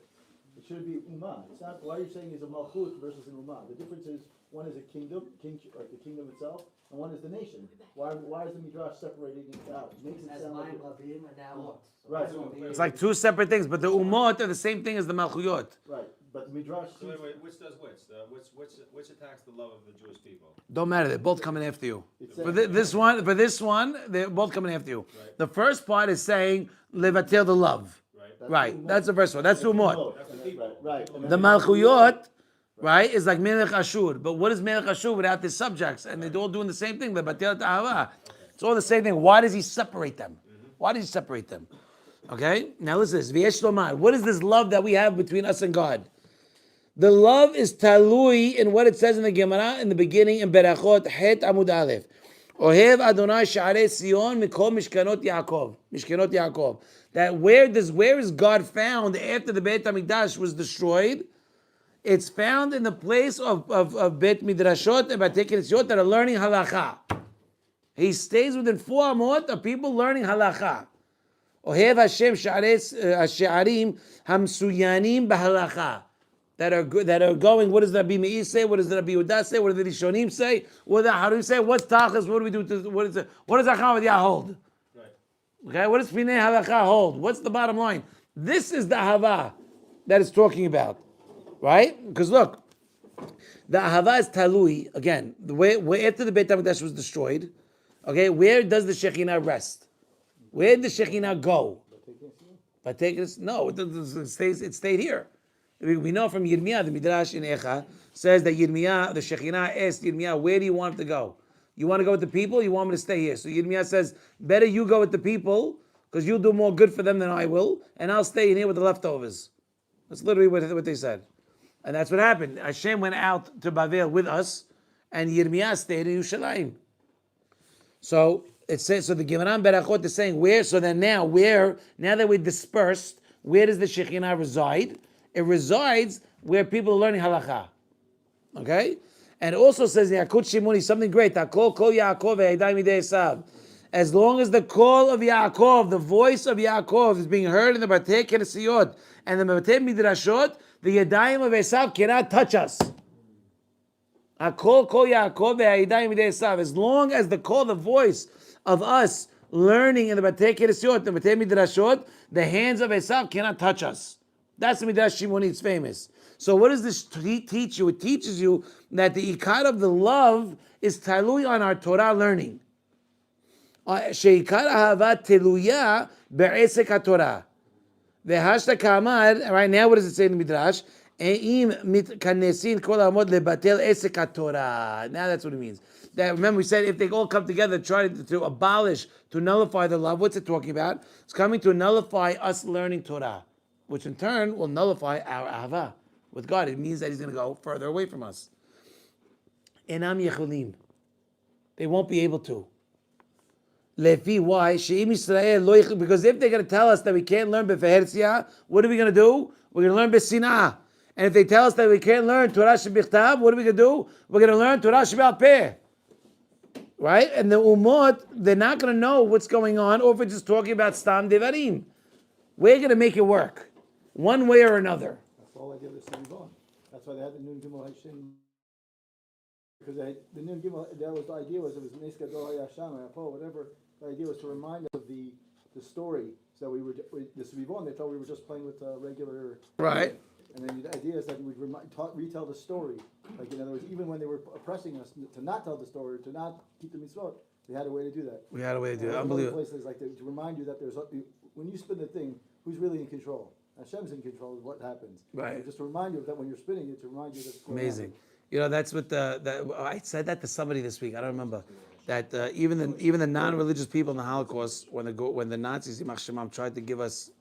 It should be Ummah. It's not, why you're saying is a Malchut versus an Ummah. The difference is one is a kingdom, like the kingdom itself, and one is the nation. Why is the Midrash separating it out? It makes it As sound like Mayim Lavim and now what? Right. It's like two separate things, but the umot are the same thing as the malchuyot. right, but the Midrash So wait, which does which? Which attacks the love of the Jewish people? Don't matter. They're both coming after you. It For says- this one, they're both coming after you. Right. The first part is saying levatel the love. Right. Right. That's the first one. That's the umot. That's the people. Right. And The then- malchuyot, right, is like melech Ashur. But what is melech Ashur without the subjects? And they're all doing the same thing. Levatel ta'ava. It's all the same thing. Why does he separate them? Why does he separate them? Okay. Now listen. V'yesh lomar. What is this love that we have between us and God? The love is talui in what it says in the Gemara in the beginning in Berachot Het Amud Aleph. Ohev Adonai Sha'arei Sion Mikol Mishkanot Yaakov. Mishkanot Yaakov. That where is God found after the Beit HaMikdash was destroyed? It's found in the place of Beit Midrashot and Beit Knesset that are learning halacha. He stays within 4 amot of people learning halacha. Ohev Hashem Sha'arim Hamsuyanim B'halacha. That are going. What does the Rabbi Meir say? What does the Rabbi Yehuda say? What do the Rishonim say? What does the Harim say? What's Tachlis? What do we do? What does Acham V'Yah hold? Right. Okay, what does Pinei Halacha hold? What's the bottom line? This is the Ahava that it's talking about, right? Because look, the Ahava is Talui again. The way after the Beit HaMikdash was destroyed, okay, where does the Shekhinah rest? Where did the Shekhinah go? No, it stayed here. We know from Yirmiyah, the Midrash in Echa says that Yirmiyah, the Shekhinah asked Yirmiyah, where do you want it to go? You want to go with the people? You want me to stay here? So Yirmiyah says, better you go with the people, because you'll do more good for them than I will, and I'll stay in here with the leftovers. That's literally what they said. And that's what happened. Hashem went out to Bavel with us, and Yirmiyah stayed in Yerushalayim. So it says, so the Gemara Berachot is saying, where? So then now that we're dispersed, where does the Shekhinah reside? It resides where people are learning halacha. Okay? And it also says in Yakut Shimoni something great. Kol Yaakov ve'edai midei Esav. As long as the call of Yaakov, the voice of Yaakov is being heard in the Batei Knesset and the Batei Midrashot, the Yadayim of Esav cannot touch us. Kol Yaakov ve'edai midei Esav. As long as the call, the voice of us learning in the Batei Knesset, the Batei Midrashot, the hands of Esav cannot touch us. That's the Midrash Shimoni, it's famous. So what does this teach you? It teaches you that the ikar of the love is talui on our Torah learning. Sheikar ahavat teluya be'esek haTorah. V'hashta kamar, right now what does it say in the Midrash? Now that's what it means. That, remember we said if they all come together try to abolish, to nullify the love, what's it talking about? It's coming to nullify us learning Torah, which in turn will nullify our ahava with God. It means that he's going to go further away from us. Enam yechulim. They won't be able to. Lefi, why? Because if they're going to tell us that we can't learn B'Fertzia, what are we going to do? We're going to learn B'Sinah. And if they tell us that we can't learn Torah Shebichtav, what are we going to do? We're going to learn Torah Shebal Peh. Right? And the Umot, they're not going to know what's going on, or if we're just talking about Stam Devarim. We're going to make it work, one way or another. That's the whole idea of the Sivon. That's why they had the Nun Gimel Hashem. Because the Nun Gimel, that was the idea was it was Nes Gadol Hayasham or Apo, whatever. The idea was to remind us of the story. So the Sivon, they thought we were just playing with regular. Right. And then the idea is that we would retell the story. Like, in other words, even when they were oppressing us to not tell the story, to not keep the mitzvot, we had a way to do that. We had a way to do it. Other Unbelievable. places like to remind you that when you spin the thing, who's really in control? Hashem's in control of what happens. Right. And just to remind you of that when you're spinning it, to remind you that. Amazing. You know, that's what I said that to somebody this week. I don't remember. That even the non-religious people in the Holocaust, when the Nazis, Yimach Shemam, tried to give us,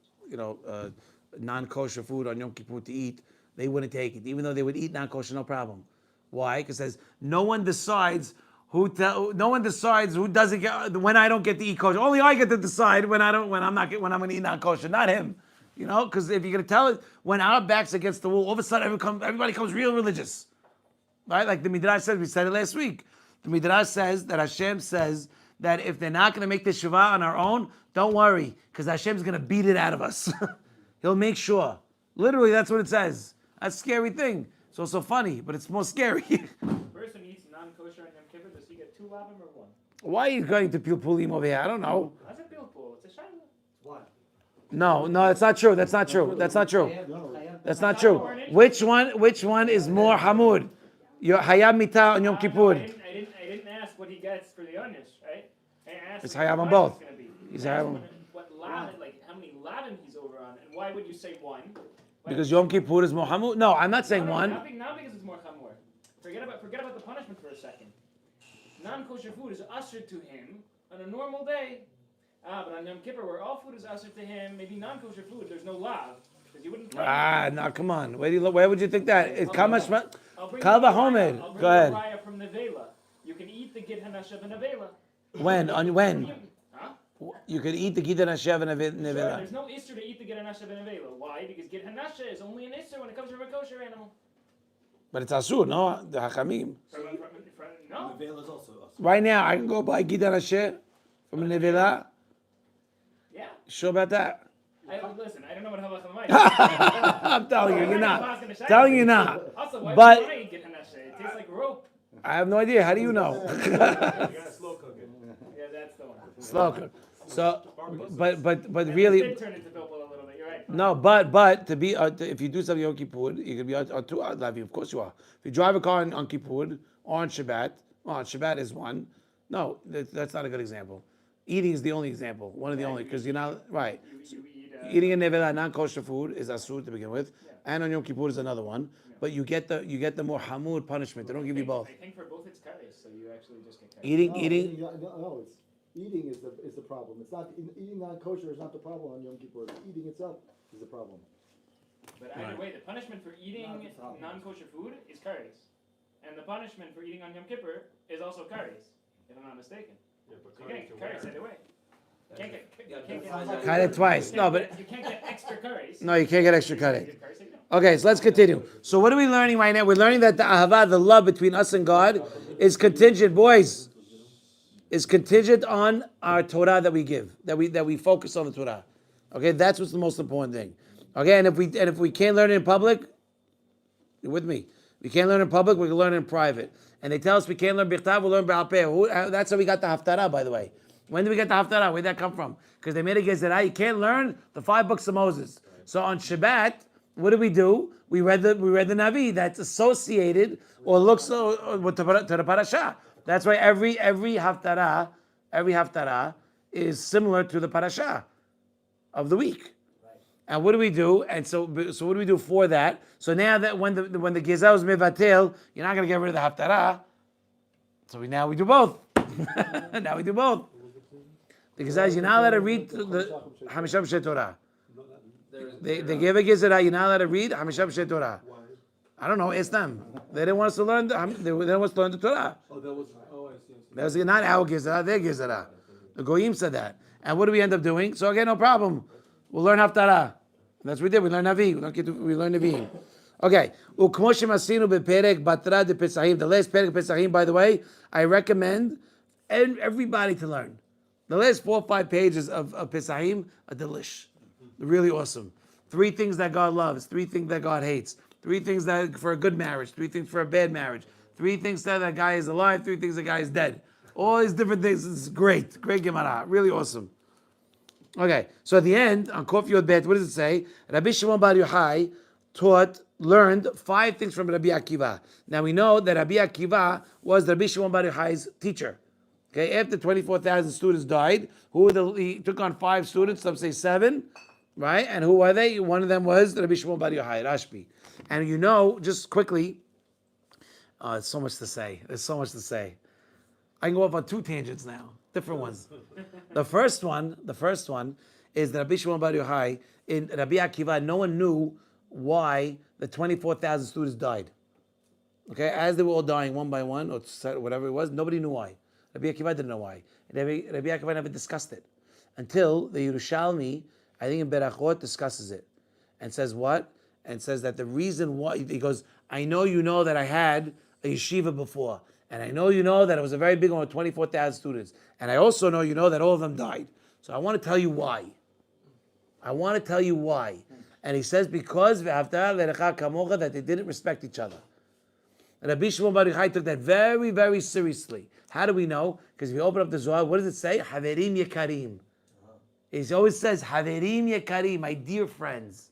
non-kosher food on Yom Kippur to eat, they wouldn't take it, even though they would eat non-kosher, no problem. Why? Because it says no one decides who doesn't get when I don't get to eat kosher. Only I get to decide when I'm going to eat non-kosher, not him. Because if you're going to tell it when our backs against the wall, all of a sudden everybody becomes real religious, right? Like the Midrash says, we said it last week. The Midrash says that Hashem says that if they're not going to make the Shiva on our own, don't worry, because Hashem's going to beat it out of us. He'll make sure. Literally, that's what it says. That's a scary thing. It's also funny, but it's more scary. Person eats non-kosher on Yom Kippur, does he get 2 lavim or 1? Why are you going to Pilpulim over here? I don't know. How's it pilpul? It's a shayla. What? No, that's not true. That's not true. That's not true. That's not true. Which one is more hamud? Your Hayab Mitah on Yom Kippur. I didn't ask what he gets for the onions, right? I asked It's what Hayab on the both. onions gonna be. He's I asked Hayab on- what lavin, like how many lavin he's over on, and why would you say 1? Because Yom Kippur is more hamud. No, I'm not saying one. Not because it's more chamor. Forget about the punishment for a second. Non-kosher food is ushered to him on a normal day. But on Yom Kippur, where all food is ushered to him, maybe non-kosher food, there's no lav. Because you wouldn't. No, come on. Where would you think that? It's Kamash. I'll bring Kalba you a Homed. raya- I'll bring Go you a ahead. raya from Nevela. You can eat the Gid Hanashav and Nevela. When? Huh? You could eat the Gidan Hashem and Sure, Nevela. there's no Isser to eat the Gid Hanashav and Nevela. Why? Because Gid Hanasha is only an Isser when it comes from a kosher animal. But it's Asur, no? The Hakamim. No. Veil is also us. Right now, I can go buy Gidan Hashem from a Nevela. Yeah. Sure about that? Listen, I don't know what halacha might. I'm telling you, you're not. Also, Telling you not. Also, why But- would you Gid Hanasha? It tastes like rope. I have no idea. How do you know? You gotta slow cook it. Yeah, that's the one. Slow cook. So, but And really, it did turn into bilpul a little bit. You're right. no, but to be if you do something Yom Kippur, you can be on 2 Lavi. Of course you are. If you drive a car on Kippur or on Shabbat, Shabbat is one. No, that's not a good example. Eating is the only example. One of the only, because you're not right. You eat. Eating a nevela non-kosher food is asur to begin with, and on Yom Kippur is another one. But you get the more hamud punishment. They don't give you both. I think for both it's kares, so you actually just get kares. Eating. No, it's eating is the problem. It's not eating non-kosher is not the problem on Yom Kippur. Eating itself is the problem. But either way, the punishment for eating Not the problem. non-kosher food is kares, and the punishment for eating on Yom Kippur is also kares, if I'm not mistaken. Yeah, but So you can't get kares either way. You can't get. Cut it twice. No, but you can't get extra kares. no, you can't get extra You credit. get kares, you don't. Okay, so let's continue. So what are we learning right now? We're learning that the ahava, the love between us and God, is contingent, boys. Is contingent on our Torah that we give, that we focus on the Torah. Okay, that's what's the most important thing. Okay, and if we can't learn it in public, you're with me. We can't learn in public, we can learn in private. And they tell us we can't learn Bichtav, we'll learn Ba'al Peh. That's how we got the Haftarah, by the way. When did we get the Haftarah? Where'd that come from? Because they made a gezerah, you can't learn the 5 books of Moses. So on Shabbat, what do? We read the Navi that's associated or looks to the parasha. That's why every haftarah is similar to the parasha of the week. And what do we do? And so what do we do for that? So now that when the Gezal is Mevatel, you're not going to get rid of the Haftarah. So now we do both. Now we do both. The Gezal is, you're not allowed to read the Hamishah B'Shet Torah. They gave a Gezerah, you're not allowed to read Hamishah B'Shet Torah. I don't know, ask them. They didn't want us to learn they didn't want us to learn the Torah. I see. That was not our Gezerah, their Gezerah. The Goyim said that. And what do we end up doing? So again, no problem. We'll learn Haftarah. That's what we did. We learned Navi. We learned Navi. Okay. The last Perek Pesachim, by the way, I recommend everybody to learn. The last 4 or 5 pages of Pesachim are delish. They're really awesome. 3 things that God loves, 3 things that God hates, 3 things that for a good marriage, 3 things for a bad marriage, 3 things that guy is alive, 3 things that guy is dead. All these different things. It's great. Great Gemara. Really awesome. Okay, so at the end, on Kof Yod Bet, what does it say? Rabbi Shimon Bar Yochai learned 5 things from Rabbi Akiva. Now we know that Rabbi Akiva was Rabbi Shimon Bar Yochai's teacher. Okay, after 24,000 students died, he took on 5 students, some say 7, right? And who were they? One of them was Rabbi Shimon Bar Yochai, Rashbi. And you know, just quickly, there's so much to say. There's so much to say. I can go off on 2 tangents now, different ones. The first one is that Rabbi Shimon Bar Yochai, in Rabbi Akiva, no one knew why the 24,000 students died. Okay, as they were all dying one by one, or whatever it was, nobody knew why. Rabbi Akiva didn't know why. Rabbi Akiva never discussed it. Until the Yerushalmi, I think in Berachot, discusses it. And says what? And says that the reason why, he goes, I know you know that I had a yeshiva before. And I know you know that it was a very big one with 24,000 students. And I also know you know that all of them died. So I want to tell you why. And he says, because that they didn't respect each other. And Rabbi Shimon Bar Yochai took that very, very seriously. How do we know? Because if you open up the Zohar, what does it say? Haverim Yekarim. He always says, Haverim Yekarim, my dear friends.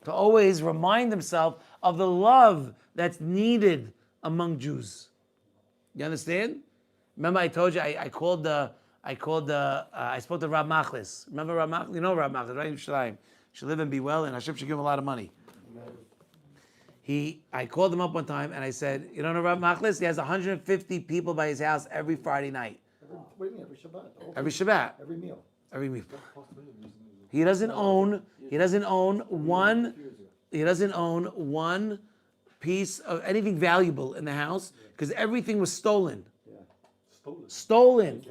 To always remind himself of the love that's needed among Jews. You understand? Remember, I told you I spoke to Rav Machlis. Remember Rav Machlis? You know Rav Machlis, right? In Yerushalayim. Should live and be well, and Hashem should give him a lot of money. I called him up one time and I said, you don't know Rav Machlis? He has 150 people by his house every Friday night. What do you mean, every Shabbat? Every Shabbat. Every meal. He doesn't own one piece of anything valuable in the house because everything was stolen. Stolen.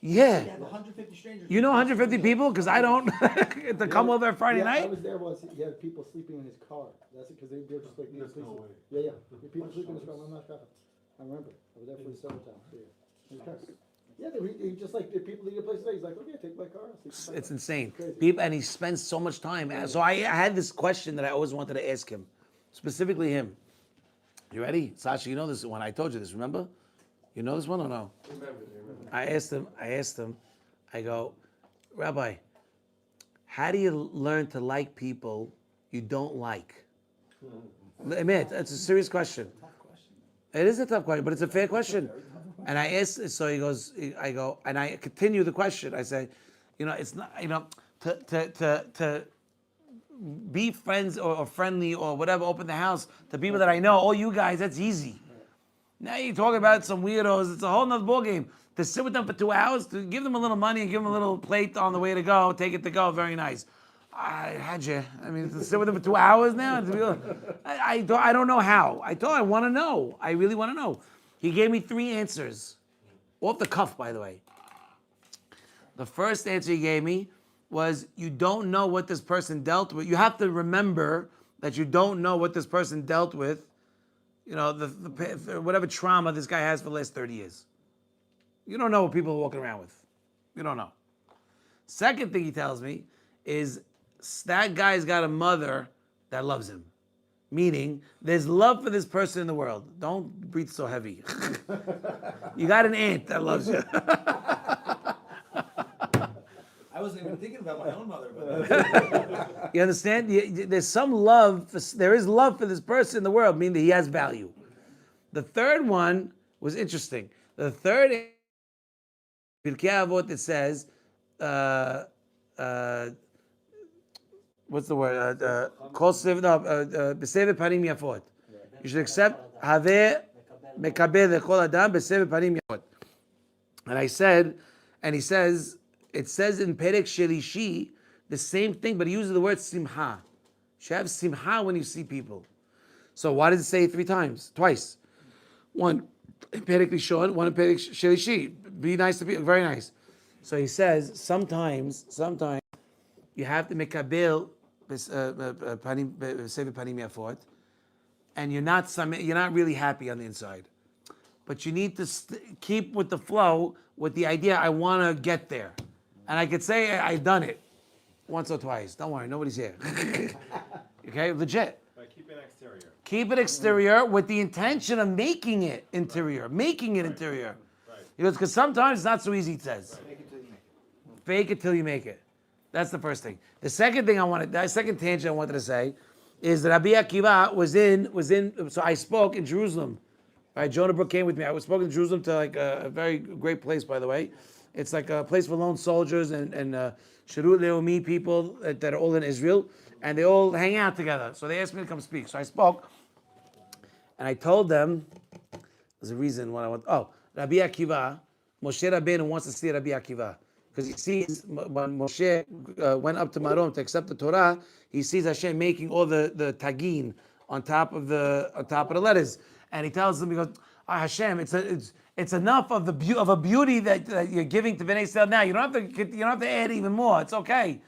Yeah. 150 strangers. You know 150 people? Because I don't. To come over every Friday night? I was there once. He had people sleeping in his car. That's it, because they're just like me. No way. Yeah. People sleeping in his car. I remember. I was there for the summertime. Yeah, he just like, if people need a place to stay, he's like, okay, take my car. It's insane. Crazy. People, and he spends so much time. So I had this question that I always wanted to ask him, specifically him. You ready? Sasha, you know this one. I told you this, remember? You know this one or no? Remember. I asked him, I go, Rabbi, how do you learn to like people you don't like? Admit, it's a serious question. It is a tough question, but it's a fair question. And I asked, so he goes, I go, and I continue the question. I say, it's not, to be friends or friendly or whatever, open the house to people that I know, all you guys, that's easy. Now you talk about some weirdos, it's a whole nother ballgame. To sit with them for 2 hours, to give them a little money and give them a little plate on the way to go, take it to go, very nice. I had you. To sit with them for 2 hours now? I don't know how. I want to know. I really want to know. He gave me 3 answers. Off the cuff, by the way. The first answer he gave me was, you don't know what this person dealt with. You have to remember that you don't know what this person dealt with, whatever trauma this guy has for the last 30 years. You don't know what people are walking around with. You don't know. Second thing he tells me is that guy's got a mother that loves him. Meaning, there's love for this person in the world. Don't breathe so heavy. You got an aunt that loves you. I wasn't even thinking about my own mother. But You understand? There's some love. There is love for this person in the world, meaning that he has value. The third one was interesting. The third, Pirkei Avot, it says, what's the word? Kol sev no b'sevet panim yafot. You should accept haveh mekabel lechol adam b'sevet panim yafot. And I said, and he says, it says in Perek Shelishi the same thing, but he uses the word simha. You should have simha when you see people. So why does it say it twice? One in Perek Rishon, one in Perek Shelishi. Be nice to people, very nice. So he says sometimes you have to mekabel panim yafot, and you're not really happy on the inside, but you need to keep with the flow, with the idea I want to get there, and I could say I've done it once or twice. Don't worry, nobody's here. Okay, legit. Keep it exterior. Keep it exterior with the intention of making it interior. Making it interior. Right. You know, because sometimes it's not so easy, it says. Fake it till you make it. That's the first thing. The second tangent I wanted to say is that Rabbi Akiva was in, so I spoke in Jerusalem. Right, Jonah Brook came with me. I was spoken in Jerusalem to like a very great place, by the way. It's like a place for lone soldiers and Shirut Leomi people that are all in Israel, and they all hang out together. So they asked me to come speak. So I spoke, and I told them, there's a reason why I want, Rabbi Akiva, Moshe Rabbeinu wants to see Rabbi Akiva. Because he sees, when Moshe went up to Marom to accept the Torah, he sees Hashem making all the tagin on top of the letters. And he tells them, he goes, Hashem, it's enough of a beauty that you're giving to Bnei Israel now. You don't have to add even more. It's okay.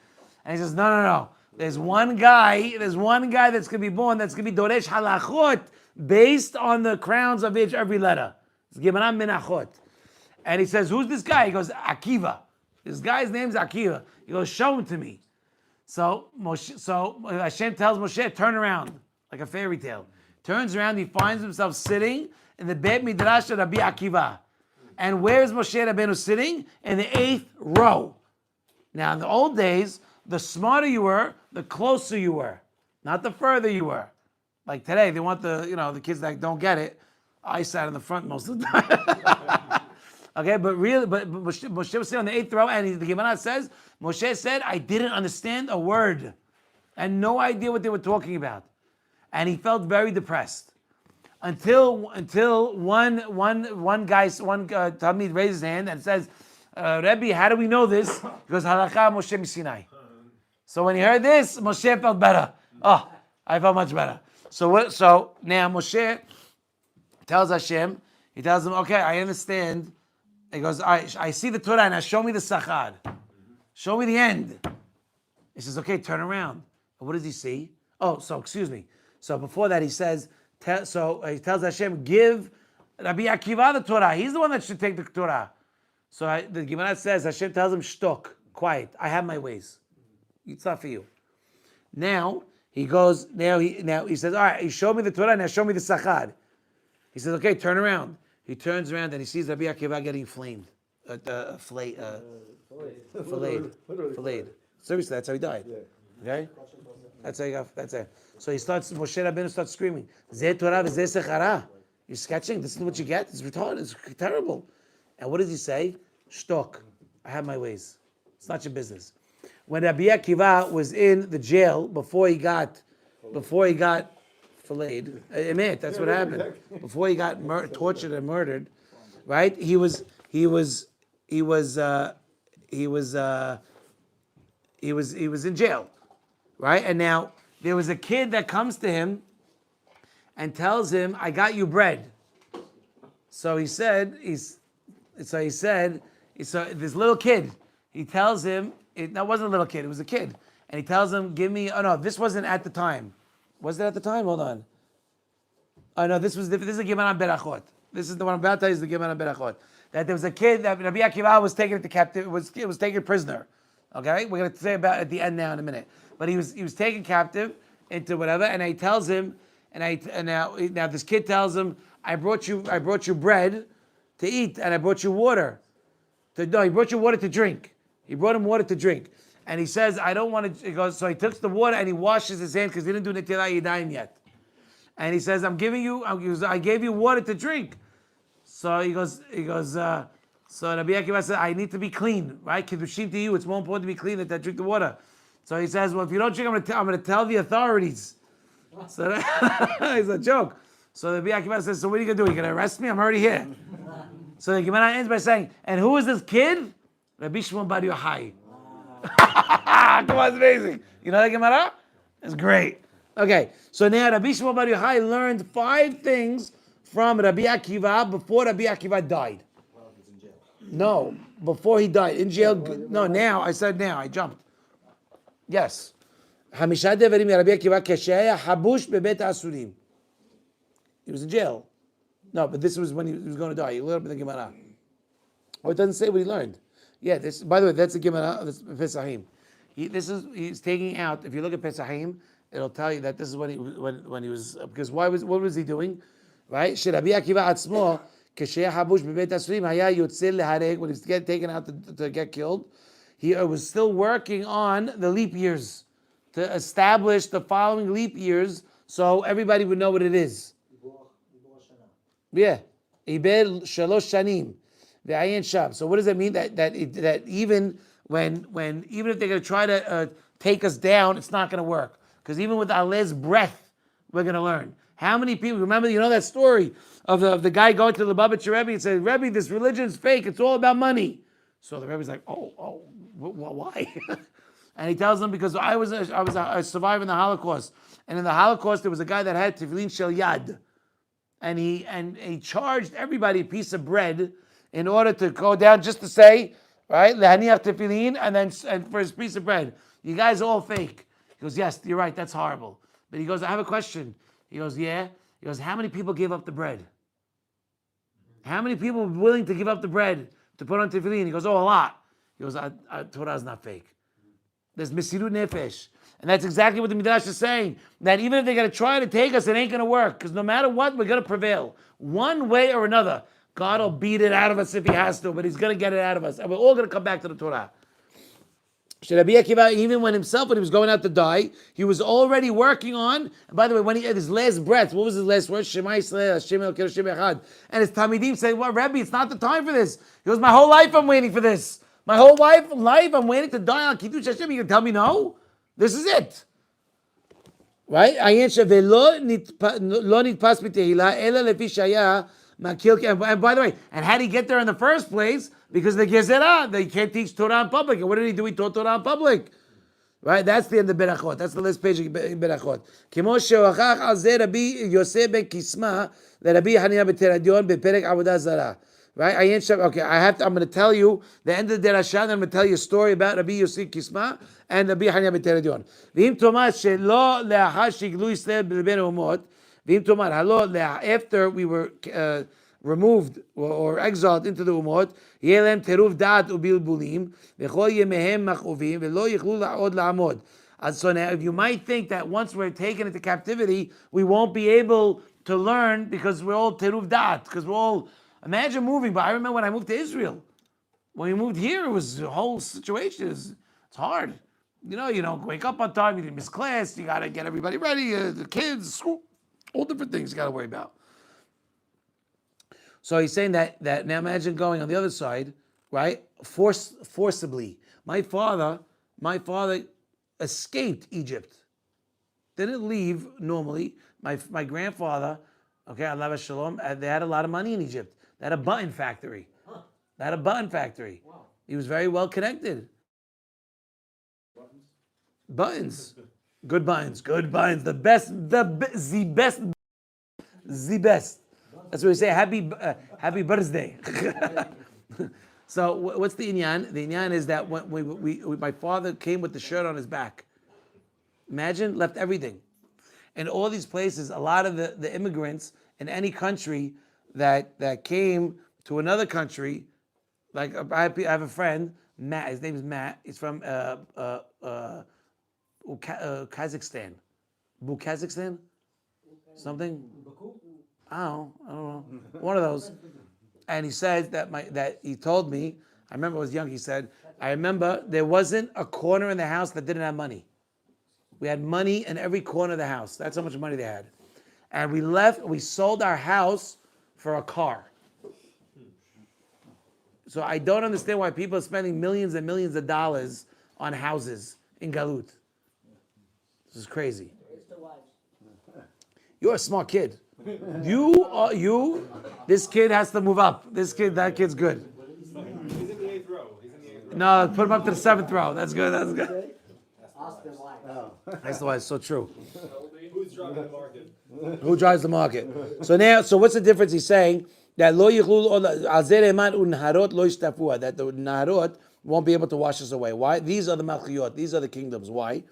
And he says, no. There's one guy that's going to be born that's going to be Doresh Halachot based on the crowns of every letter. It's Gemanah Menachot. And he says, who's this guy? He goes, Akiva. This guy's name's Akiva. He goes, show him to me. So Hashem tells Moshe, turn around, like a fairy tale. Turns around, he finds himself sitting in the Beit Midrash of Rabbi Akiva. And where is Moshe Rabbeinu sitting? In the 8th row. Now, in the old days, the smarter you were, the closer you were, not the further you were. Like today, they want the kids that don't get it. I sat in the front most of the time. Okay, but Moshe was sitting on the 8th row, and the Gemara says, Moshe said, I didn't understand a word, and no idea what they were talking about. And he felt very depressed. Until one Talmid raised his hand and says, Rebbe, how do we know this? He goes, Halakha Moshe Misinai. So when he heard this, Moshe felt better. Oh, I felt much better. So now Moshe tells Hashem, he tells him, okay, I understand. He goes, all right, I see the Torah, now show me the Sakkal. Show me the end. He says, okay, turn around. And what does he see? Oh, so excuse me. So before that he says, he tells Hashem, give Rabbi Akiva the Torah. He's the one that should take the Torah. So the Gemara says, Hashem tells him, shtok, quiet. I have my ways. It's not for you. Now he goes, he says, all right, he showed me the Torah, now show me the Sakkal. He says, okay, turn around. He turns around and he sees Rabbi Akiva getting flayed. Seriously, that's how he died. Okay? That's how he got, that's it. So Moshe Rabbeinu starts screaming, Zeh Torah v'zeh sechara. You're sketching, this is what you get? It's retarded, it's terrible. And what does he say? Shtok, I have my ways. It's not your business. When Rabbi Akiva was in the jail before he got filleted, that's what happened. Before he got tortured and murdered, right? He was in jail, right? And now there was a kid that comes to him and tells him, "I got you bread." So this little kid, he tells him, that wasn't a little kid, it was a kid. And he tells him, this wasn't at the time. Was it at the time? Hold on. Oh no, this is a Gemanah Berachot. This is the one I'm about to tell you, is the Gemanah Berachot. That there was a kid that Rabbi Akiva was taken into captive, was taken prisoner. Okay? We're going to say about at the end now in a minute. But he was taken captive into whatever, and he tells him, and now this kid tells him, I brought you bread to eat, and I brought you water. He brought you water to drink. He brought him water to drink. And he says, I don't want to, he goes, so he takes the water and he washes his hand because he didn't do Netilat Yadayim yet. And he says, I gave you water to drink. So he goes, so Rabbi Akiva said, I need to be clean, right? Kiddushim to you, it's more important to be clean than to drink the water. So he says, well, if you don't drink, I'm going to tell the authorities. So it's a joke. So the Rabbi Akiva says, so what are you going to do? Are you going to arrest me? I'm already here. So the Gemara ends by saying, and who is this kid? Rabbi Shimon Bar Yochai. Come on, it's amazing. You know that Gemara? It's great. Okay, so now Rabbi Shimon Bar Yochai learned 5 things from Rabbi Akiva before Rabbi Akiva died. Well, he's in jail. No, before he died. In jail. No, now. I said now. I jumped. Yes. חמישה דברים מרבי עקיבא כשהיה חבוש בבית האסורים. He was in jail. No, but this was when he was going to die. He learned the Gemara. Oh, it doesn't say what he learned. Yeah, this. By the way, that's the Gemara. That's Pesachim. He's taking out. If you look at Pesachim, it'll tell you that this is when he was, because what was he doing? Right? שרבי עקיבא עצמו כשהיה חבוש בבית האסורים היה יוצא להרג, when he was getting taken out to get killed, he was still working on the leap years to establish the following leap years so everybody would know what it is. Yeah. Iber shalosh shanim. Ve'ayin sham. So what does that mean? That even even if they're going to try to take us down, it's not going to work. Because even with Allah's breath, we're going to learn. How many people, remember, you know that story of the guy going to the Lubavitcher Rebbe and said, Rebbe, this religion is fake. It's all about money. So the Rebbe's like, why? And he tells them, because I was a survivor in the Holocaust. And in the Holocaust, there was a guy that had tefillin shel yad. And he charged everybody a piece of bread in order to go down, just to say, right, lehaniach tefillin, and for his piece of bread. You guys are all fake. He goes, yes, you're right, that's horrible. But he goes, I have a question. He goes, yeah. He goes, how many people gave up the bread? How many people were willing to give up the bread to put on tefillin? He goes, oh, a lot. He goes, Torah is not fake. There's mesirut nefesh. And that's exactly what the Midrash is saying. That even if they're going to try to take us, it ain't going to work. Because no matter what, we're going to prevail. One way or another. God will beat it out of us if he has to, but he's going to get it out of us. And we're all going to come back to the Torah. Rabbi Akiva, even when he was going out to die, he was already working on, and by the way, when he had his last breath, what was his last word? Shema Yisrael, Hashem Elokeinu Hashem Echad. And his Talmidim said, well, Rebbe, it's not the time for this. He goes, my whole life I'm waiting for this. My whole life I'm waiting to die on Kiddush Hashem. You can tell me no? This is it. Right? And by the way, and how did he get there in the first place? Because the Gezerah, they can't teach Torah in public. And what did he do? He taught Torah in public. Right? That's the end of Berachot. That's the last page of Berachot. כמו שהוכח על זה רבי יוסף בן קיסמא לרבי חנינא בתרדיון בפרק עבודה זרה. Right? Okay, I'm going to tell you the end of the Derashan. I'm going to tell you a story about Rabbi Yosef Kisma and Rabbi Hanina B'Teredion. V'im tomar shelo le'achar shiglu Yisrael b'lebein umot. V'im tomar halo after we were removed or exiled into the umot, yeh lehem teruv da'at u'bilbulim v'chol yemehem machuvim v'lo yichlu la'od la'amod. And so now, if you might think that once we're taken into captivity, we won't be able to learn because we're all teruv da'at, because we're all. Imagine moving, but I remember when I moved to Israel. When we moved here, it was a whole situation. It's hard. You don't wake up on time, you didn't miss class, you got to get everybody ready, the kids, school, all different things you got to worry about. So he's saying that now imagine going on the other side, right? Forcibly. My father escaped Egypt. Didn't leave normally. My grandfather, okay, Allah Shalom, they had a lot of money in Egypt. They had a button factory. Wow. He was very well connected. Buttons. Good buttons. The best. That's what we say. Happy birthday. So what's the inyan? The inyan is that when my father came with the shirt on his back. Imagine, left everything. In all these places, a lot of the immigrants in any country that came to another country, like I have a friend, Matt. His name is Matt. He's from Kazakhstan, Kazakhstan, something. I don't know. One of those. And he says that he told me. I remember I was young. He said, I remember there wasn't a corner in the house that didn't have money. We had money in every corner of the house. That's how much money they had. And we sold our house for a car. So I don't understand why people are spending millions and millions of dollars on houses in Galut. This is crazy. You're a smart kid. This kid has to move up. That kid's good. He's in the 8th row. No, put him up to the 7th row. That's good. Austin White. That's why it's so true. Who's driving the market? Who drives the market? So what's the difference? He's saying that lo yichlul al zereman unharot lo yishtafua, that the naharot won't be able to wash us away. Why? These are the malchiyot. These are the kingdoms. Why?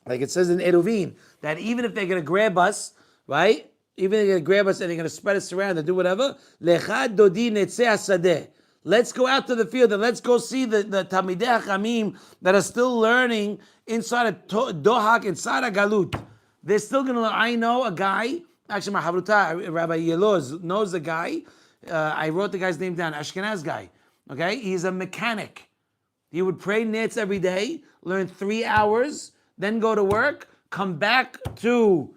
Like it says in Eruvin, that even if they're going to grab us, right? Even if they're going to grab us and they're going to spread us around and do whatever, lechad dodi netzeh hasadeh. Let's go out to the field and let's go see the Talmidei Chachamim that are still learning inside a Dohak, inside a Galut. They're still going to learn. I know a guy, actually my Havruta, Rabbi Yeloz, knows a guy. I wrote the guy's name down, Ashkenaz guy. Okay? He's a mechanic. He would pray nitz every day, learn 3 hours, then go to work, come back to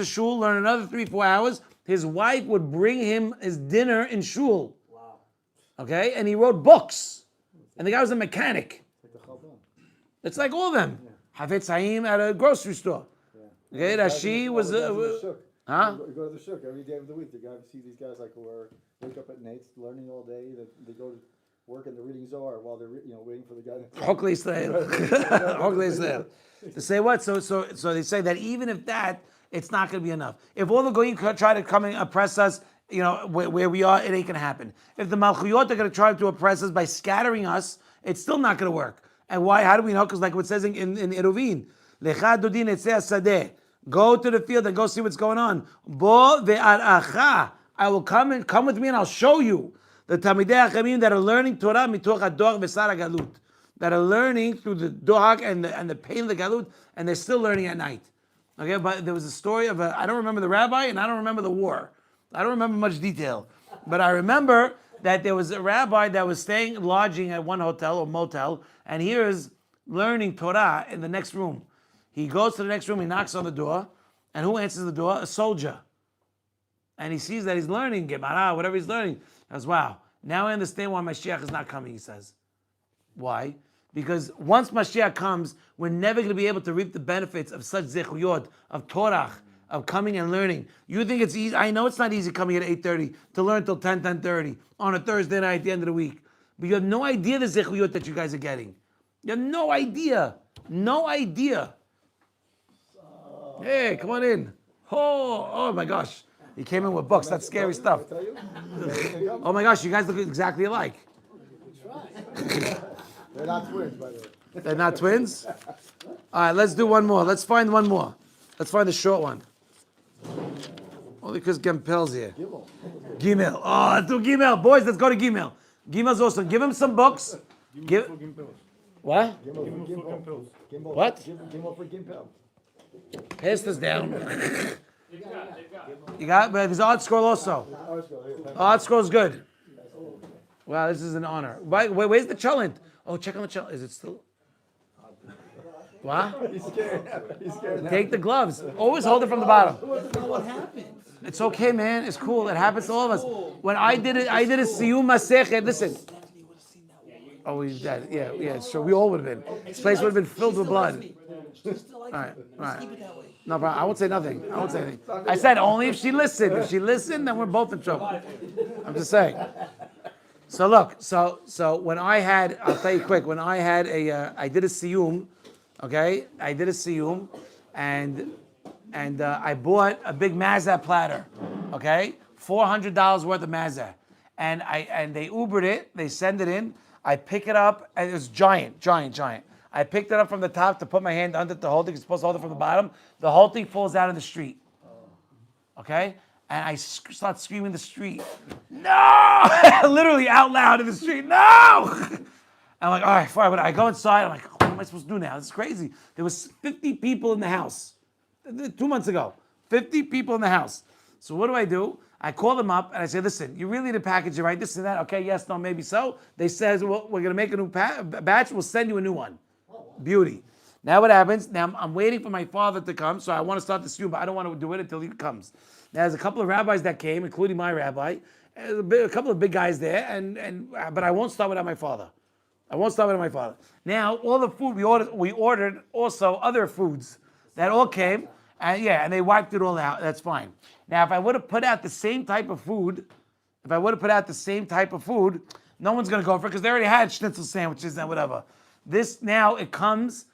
shul, learn another 3-4 hours. His wife would bring him his dinner in shul. Wow. Okay, and he wrote books, and the guy was a mechanic. It's like all of them. Hafetz Haim at a grocery store. Okay, Rashi was Huh? huh? You go to the shuk every day of the week. The guy see these guys like who are wake up at night, learning all day. They go to work and they're reading Zohar while they're waiting for the guy. Hokli Israel. To say what? So they say that even if that, it's not going to be enough. If all the goyim try to come and oppress us, where we are, it ain't going to happen. If the malchuyot are going to try to oppress us by scattering us, it's still not going to work. And why? How do we know? Because like what says in Eruvin, Lecha dodin etzeh hasadeh. Go to the field and go see what's going on. Bo ve'aracha. I will come with me and I'll show you the Talmidei Chachamim that are learning Torah mitoch hadoch v'sar galut, that are learning through the dohak and the pain of the galut, and they're still learning at night. Okay, but there was a story of I don't remember the rabbi and I don't remember the war. I don't remember much detail, but I remember that there was a rabbi that was lodging at one hotel or motel, and he is learning Torah in the next room. He goes to the next room, he knocks on the door, and who answers the door? A soldier. And he sees that he's learning Gemara, whatever he's learning. He goes, wow, now I understand why Mashiach is not coming, he says. Why? Because once Mashiach comes, we're never going to be able to reap the benefits of such zechuyot, of Torah, of coming and learning. You think it's easy? I know it's not easy coming at 8:30 to learn till 10:30 on a Thursday night at the end of the week. But you have no idea the zechuyot that you guys are getting. You have no idea. No idea. Hey, come on in. Oh my gosh. He came in with books. That's scary stuff. Oh my gosh, you guys look exactly alike. They're not twins, by the way. They're not twins? All right, let's do one more. Let's find one more. Let's find the short one. Only because Gempel's here. Gimel. Oh, let's do Gimel. Boys, let's go to Gimel. Gimel's awesome. Give him some books. What? What? Gimel for Gimpel. Pass this down. You got? But there's Art Scroll also. Art Scroll's good. Wow, this is an honor. Where's the cholent? Oh, check on the cholent. Is it still? What? He's scared. He's scared. Take the gloves. Always hold it from the bottom. What happened? It's okay, man. It's cool. It happens to all of us. When I did a Siyum Masechet. Listen. Oh, he's dead. Yeah, sure. We all would have been. This place would have been filled with blood. All right. No problem. I won't say nothing. I won't say anything. I said only if she listened. If she listened, then we're both in trouble. I'm just saying. So look. So when I had, I'll tell you quick. When I had I did a Siyum. Okay, I did a Siyum, and I bought a big mazah platter. Okay, $400 worth of mazah, and they Ubered it. They send it in. I pick it up, and it's giant. I picked it up from the top to put my hand under it to hold it. You're supposed to hold it from the bottom. The whole thing falls out in the street. Okay, and I start screaming in the street. No! Literally out loud in the street. No! I'm like, all right, fine. But I go inside. I'm like, what am I supposed to do now? This is crazy. There was 50 people in the house 2 months ago. 50 people in the house. So what do? I call them up and I say, listen, you really need to package it right, this and that. Okay, yes, no, maybe so. They says, well, we're going to make a new batch. We'll send you a new one. Beauty. Now what happens? Now I'm waiting for my father to come, so I want to start the Siyum, but I don't want to do it until he comes. Now there's a couple of rabbis that came, including my rabbi, a couple of big guys there, but I won't start without my father. I won't stop at my father. Now, all the food we ordered also other foods that all came, and they wiped it all out. That's fine. Now, if I would have put out the same type of food, no one's going to go for it because they already had schnitzel sandwiches and whatever. This now, it comes,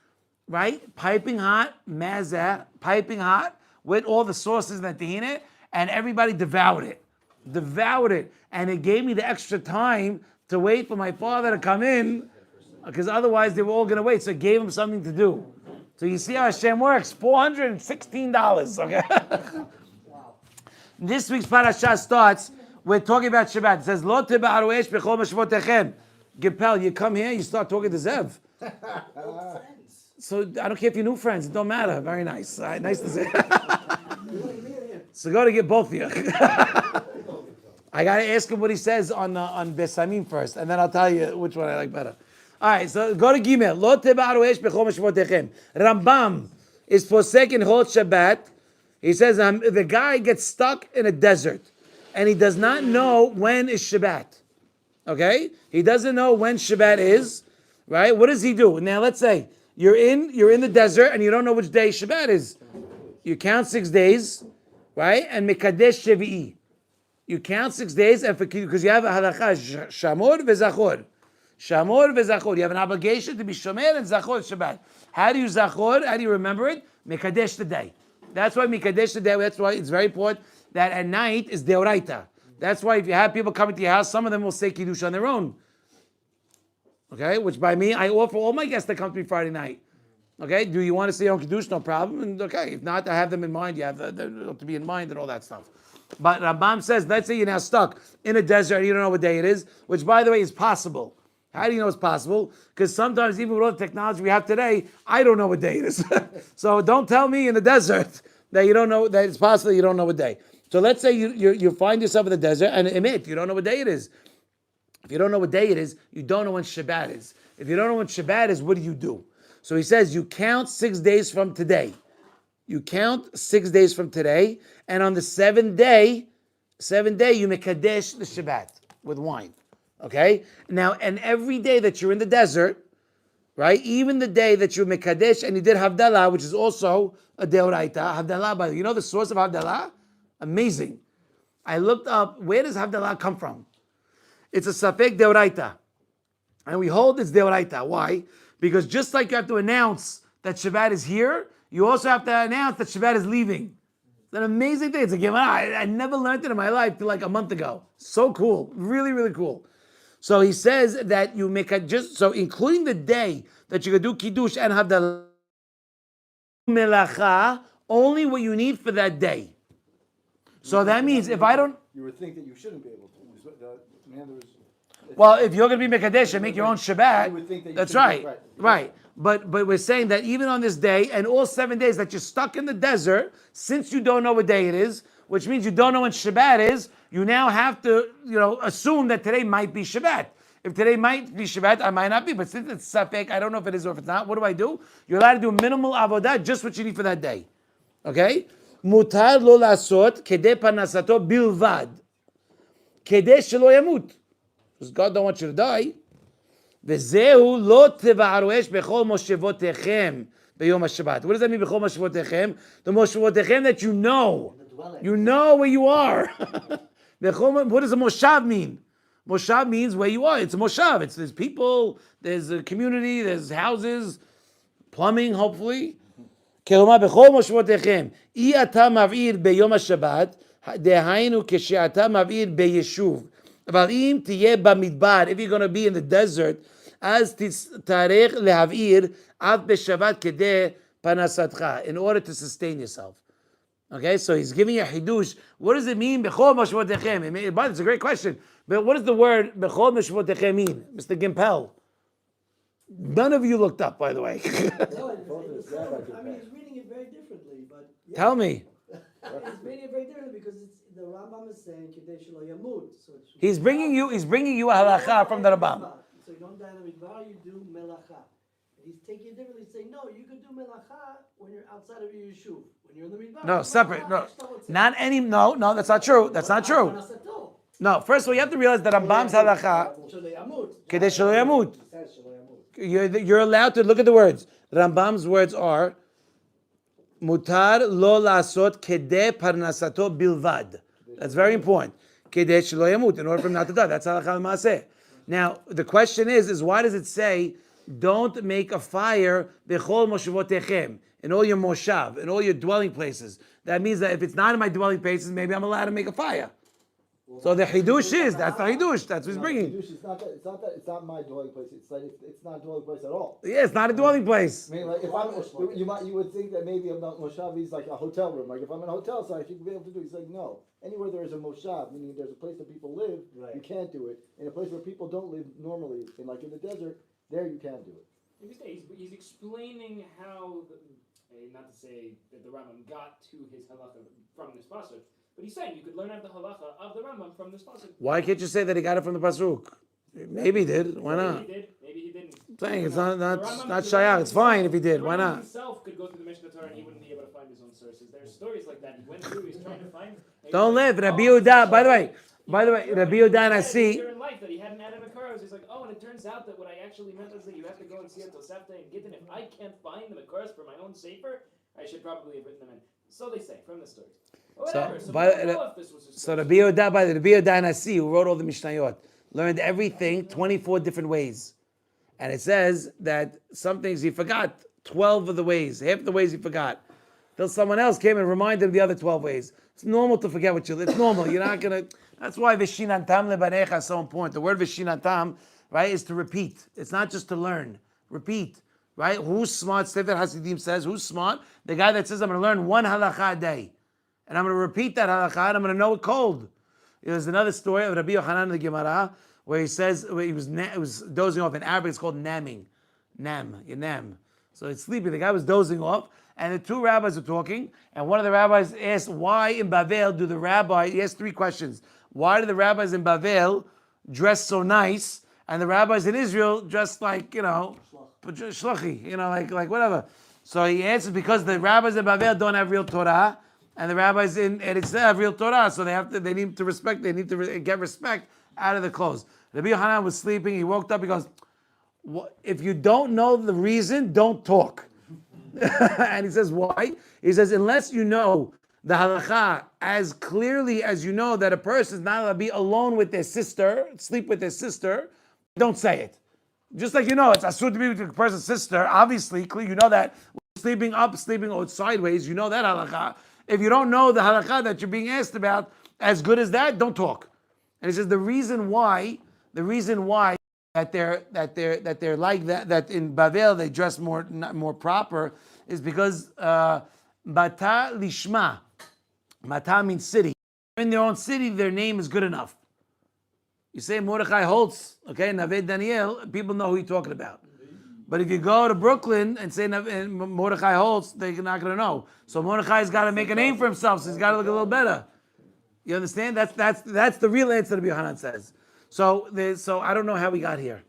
right, piping hot, mazah, piping hot, with all the sauces and the tahina, and everybody devoured it. And it gave me the extra time to wait for my father to come in, because otherwise they were all going to wait. So it gave him something to do. So you see how Hashem works. $416. Okay. Wow. This week's parasha starts. We're talking about Shabbat. It says, "Lo teba'aru esh b'chol mashvotechem." Gipel, you come here, you start talking to Zev. So I don't care if you're new friends. It don't matter. Very nice. Nice to see. So go to get both of you. I got to ask him what he says on Besamim first, and then I'll tell you which one I like better. All right, so go to Gimel. Lo teba'aru esh b'chol mashvotechem. Rambam is posek in Hot Shabbat. He says the guy gets stuck in a desert, and he does not know when is Shabbat. Okay, he doesn't know when Shabbat is. Right? What does he do? Now let's say you're in the desert and you don't know which day Shabbat is. You count 6 days, right? And mekadesh shevi'i. You count 6 days, and because you have a halacha shamor v'zachor. Shamor v'zachor. You have an obligation to be shomer and zachor Shabbat. How do you zachor? How do you remember it? Mekadesh the day. That's why mekadesh the day. That's why it's very important that at night is deoraita. That's why if you have people coming to your house, some of them will say kiddush on their own. Okay, which by me, I offer all my guests to come to me Friday night. Okay, do you want to say on kiddush? No problem. And okay, if not, I have them in mind. You have to be in mind and all that stuff. But Rambam says, let's say you're now stuck in a desert and you don't know what day it is, which by the way is possible. How do you know it's possible? Because sometimes even with all the technology we have today, I don't know what day it is. So don't tell me in the desert that you don't know, that it's possible you don't know what day. So let's say you find yourself in the desert and admit you don't know what day it is. If you don't know what day it is, you don't know when Shabbat is. If you don't know when Shabbat is, what do you do? So he says you count 6 days from today. You count 6 days from today, and on the seventh day, you mekadesh the Shabbat with wine. Okay? Now, and every day that you're in the desert, right? Even the day that you're mekadesh and you did Havdalah, which is also a deoraita. Havdalah, by the way, you know the source of Havdalah? Amazing. I looked up, where does Havdalah come from? It's a safek deoraita. And we hold it's deoraita. Why? Because just like you have to announce that Shabbat is here, you also have to announce that Shabbat is leaving. It's an amazing thing. It's a Gemara. I never learned it in my life till like a month ago. So cool. Really, really cool. So he says that you make including the day that you can do Kiddush and Havdalah, melacha, only what you need for that day. So that means if I don't... You would think that you shouldn't be able to. Well, if you're going to be Mekadesh and make your own Shabbat, you would think that that's right. Right. But we're saying that even on this day and all 7 days that you're stuck in the desert, since you don't know what day it is, which means you don't know when Shabbat is, you now have to, assume that today might be Shabbat. If today might be Shabbat, I might not be. But since it's Safek, I don't know if it is or if it's not. What do? You're allowed to do minimal avodah, just what you need for that day. Okay? Mutar lo lasot kede panasato bilvad. Kede shelo yamut. Because God don't want you to die. V'zehu lo teva'aru esh bechol moshevotechem b'yom HaShabbat. What does that mean, bechol moshevotechem? The moshevotechem that you know. You know where you are. What does a moshav mean? Moshav means where you are. It's a moshav. There's people, there's a community, there's houses, plumbing, hopefully. כלומר, בכל מושבותיכם, אי אתה מבעיר ביום השבת, דהיינו כשאתה מבעיר ביישוב. אבל אם תהיה במדבר, if you're going to be in the desert, אז תצטרך להבעיר אף בשבת כדי פרנסתך, in order to sustain yourself. Okay, so he's giving you a hidush. What does it mean, בכל מושבותיכם? It's a great question. But what does the word בכל מושבותיכם mean? Mr. Gimpel? None of you looked up, by the way. No, he's reading it very differently, but... Yeah. Tell me. He's reading it very differently because the Rambam is saying, Kidei shelo yamut. He's bringing you a halacha from the Rambam. So you don't die in the midbar, you do melacha. He's taking it differently, saying, no, you could do melacha when you're outside of your yeshuv. When you're in the midbar. No, separate. No, not any. No, that's not true. That's not true. No, first of all, you have to realize that Rambam's halacha, kedei shelo yamut. You're allowed to look at the words. Rambam's words are mutar lo lasot kedei parnasato bilvad. That's very important. Kedei shelo yamut, in order for him not to die. That's halacha l'maaseh. Now, the question is why does it say, don't make a fire bechol moshevotechem, in all your moshav, in all your dwelling places? That means that if it's not in my dwelling places, maybe I'm allowed to make a fire. So the chidush is, that's the chidush, that's what he's bringing. It's not my dwelling place. It's not a dwelling place at all. Yeah, it's not a dwelling place. I mean, like if I'm, you would think that maybe I'm not moshav is like a hotel room. Like if I'm in a hotel, so I should be able to do it. He's like, no. Anywhere there is a moshav, meaning there's a place that people live, you can't do it. In a place where people don't live normally, in the desert, there you can do it. He's explaining how, not to say that the Rambam got to his halacha from this pasuk, but he's saying you could learn out the halacha of the Rambam from this pasuk. Why can't you say that he got it from the pasuk? Maybe he did. Why not? Maybe he did. Maybe he didn't. I'm saying it's not shayach. It's fine if he did. Why The Rambam not? himself could go through the Mishnah Torah and he wouldn't be able to find his own sources. There's stories like that. He went through. He's trying to find. Don't live. Rabbi Yehuda. By the way, Rabbi Yehuda and I see. In life that he hadn't added a Makoros. He's like, oh, and it turns out that what I actually meant was that you have to go and see a Tosefta and Gittin. If I can't find the Makoros for my own sefer, I should probably have written them in. So they say from the stories. Whatever. So Rabbi Yehuda and I see, who wrote all the Mishnayot, learned everything 24 different ways. And it says that some things he forgot 12 of the ways, half the ways he forgot. Till someone else came and reminded him the other 12 ways. It's normal to forget what it's normal. You're not going to, that's why Vishinantam lebanecha is so important. The word Vishinantam, right, is to repeat. It's not just to learn. Repeat, right? Who's smart? Sefer Hasidim says, who's smart? The guy that says, I'm going to learn one halacha a day. And I'm going to repeat that halacha and I'm going to know it cold. There's another story of Rabbi Yochanan in the Gemara where he says, where he was dozing off. In Arabic, it's called namming. You nam. So it's sleeping. The guy was dozing off, and the two rabbis were talking, and one of the rabbis asked, why in Bavel do the rabbi, he asked 3 questions. Why do the rabbis in Bavel dress so nice, and the rabbis in Israel dress like, shluchi, like whatever. So he answered, because the rabbis in Bavel don't have real Torah, and the rabbis in Eretz have real Torah, so they need to get respect out of the clothes. Rabbi Yochanan was sleeping, he woke up, he goes, if you don't know the reason, don't talk. And he says, why? He says, unless you know the halacha as clearly as you know that a person is not allowed to be alone with their sister, sleep with their sister, don't say it. Just like it's asur to be with a person's sister, obviously, you know that sleeping up, sleeping sideways, you know that halacha. If you don't know the halacha that you're being asked about as good as that, don't talk. And he says the reason why that they're like that in Bavel they dress more proper is because Mata Lishma. Mata means city. In their own city, their name is good enough. You say Mordechai Holtz, okay, Naved Daniel, people know who you're talking about. But if you go to Brooklyn and say Mordechai Holtz, they're not going to know. So Mordechai's got to make a name for himself, so he's got to look a little better. You understand? That's the real answer that Yochanan says. So I don't know how we got here.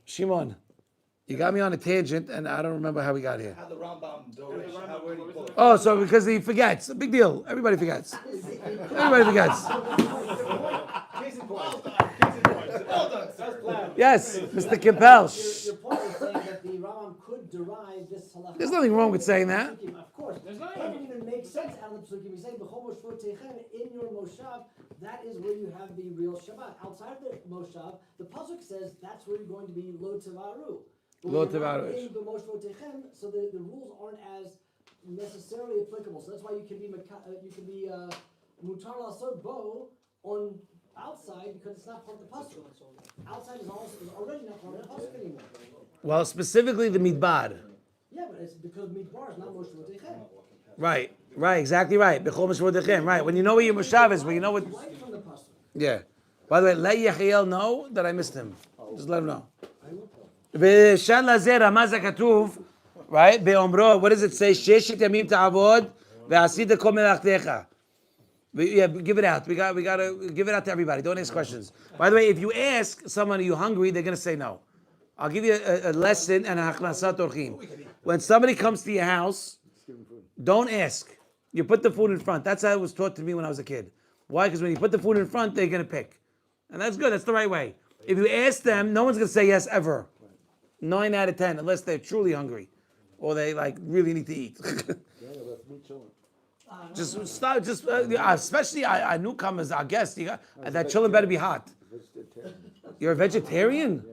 Shimon, you got me on a tangent, and I don't remember how we got here. How the Rambam Dorish. Oh, so because he forgets. A big deal. Everybody forgets. Everybody forgets. Yes, Mr. Kimpel. Your point is saying that the Rambam could derive this halacha. There's nothing wrong with saying that. Of course. It doesn't even make sense out of the psukim. He's saying, in your moshav, that is where you have the real Shabbat. Outside the moshav, the pasuk says that's where you're going to be lo tevaru. Lo tevaru. So the rules aren't as necessarily applicable. So that's why you can be mutar lasod bo on outside because it's not part of the pasuk. Outside is already not part of the pasuk anymore. Well, specifically the midbar. Yeah, but it's because midbar is not Moshe Votechem. Right, exactly right. Bechol Moshe Votechem. Right, when you know where your moshav is, when you know what. Right from the pasuk. Yeah. By the way, let Yechiel know that I missed him. Just let him know. V'shan lazera maza katuv. Right, be'omro. What does it say? Sheshet yamim ta'avod ve'asida kol melachtecha. Yeah, give it out. We got to give it out to everybody. Don't ask questions. By the way, if you ask someone, are you hungry? They're going to say no. I'll give you a lesson and a hachnasat orchim. When somebody comes to your house, don't ask. You put the food in front. That's how it was taught to me when I was a kid. Why? Because when you put the food in front, they're going to pick. And that's good. That's the right way. If you ask them, no one's going to say yes ever. 9 out of 10, unless they're truly hungry. Or they like really need to eat. Just stop. Especially our newcomers, our guests. That chillin' better be hot. You're a vegetarian?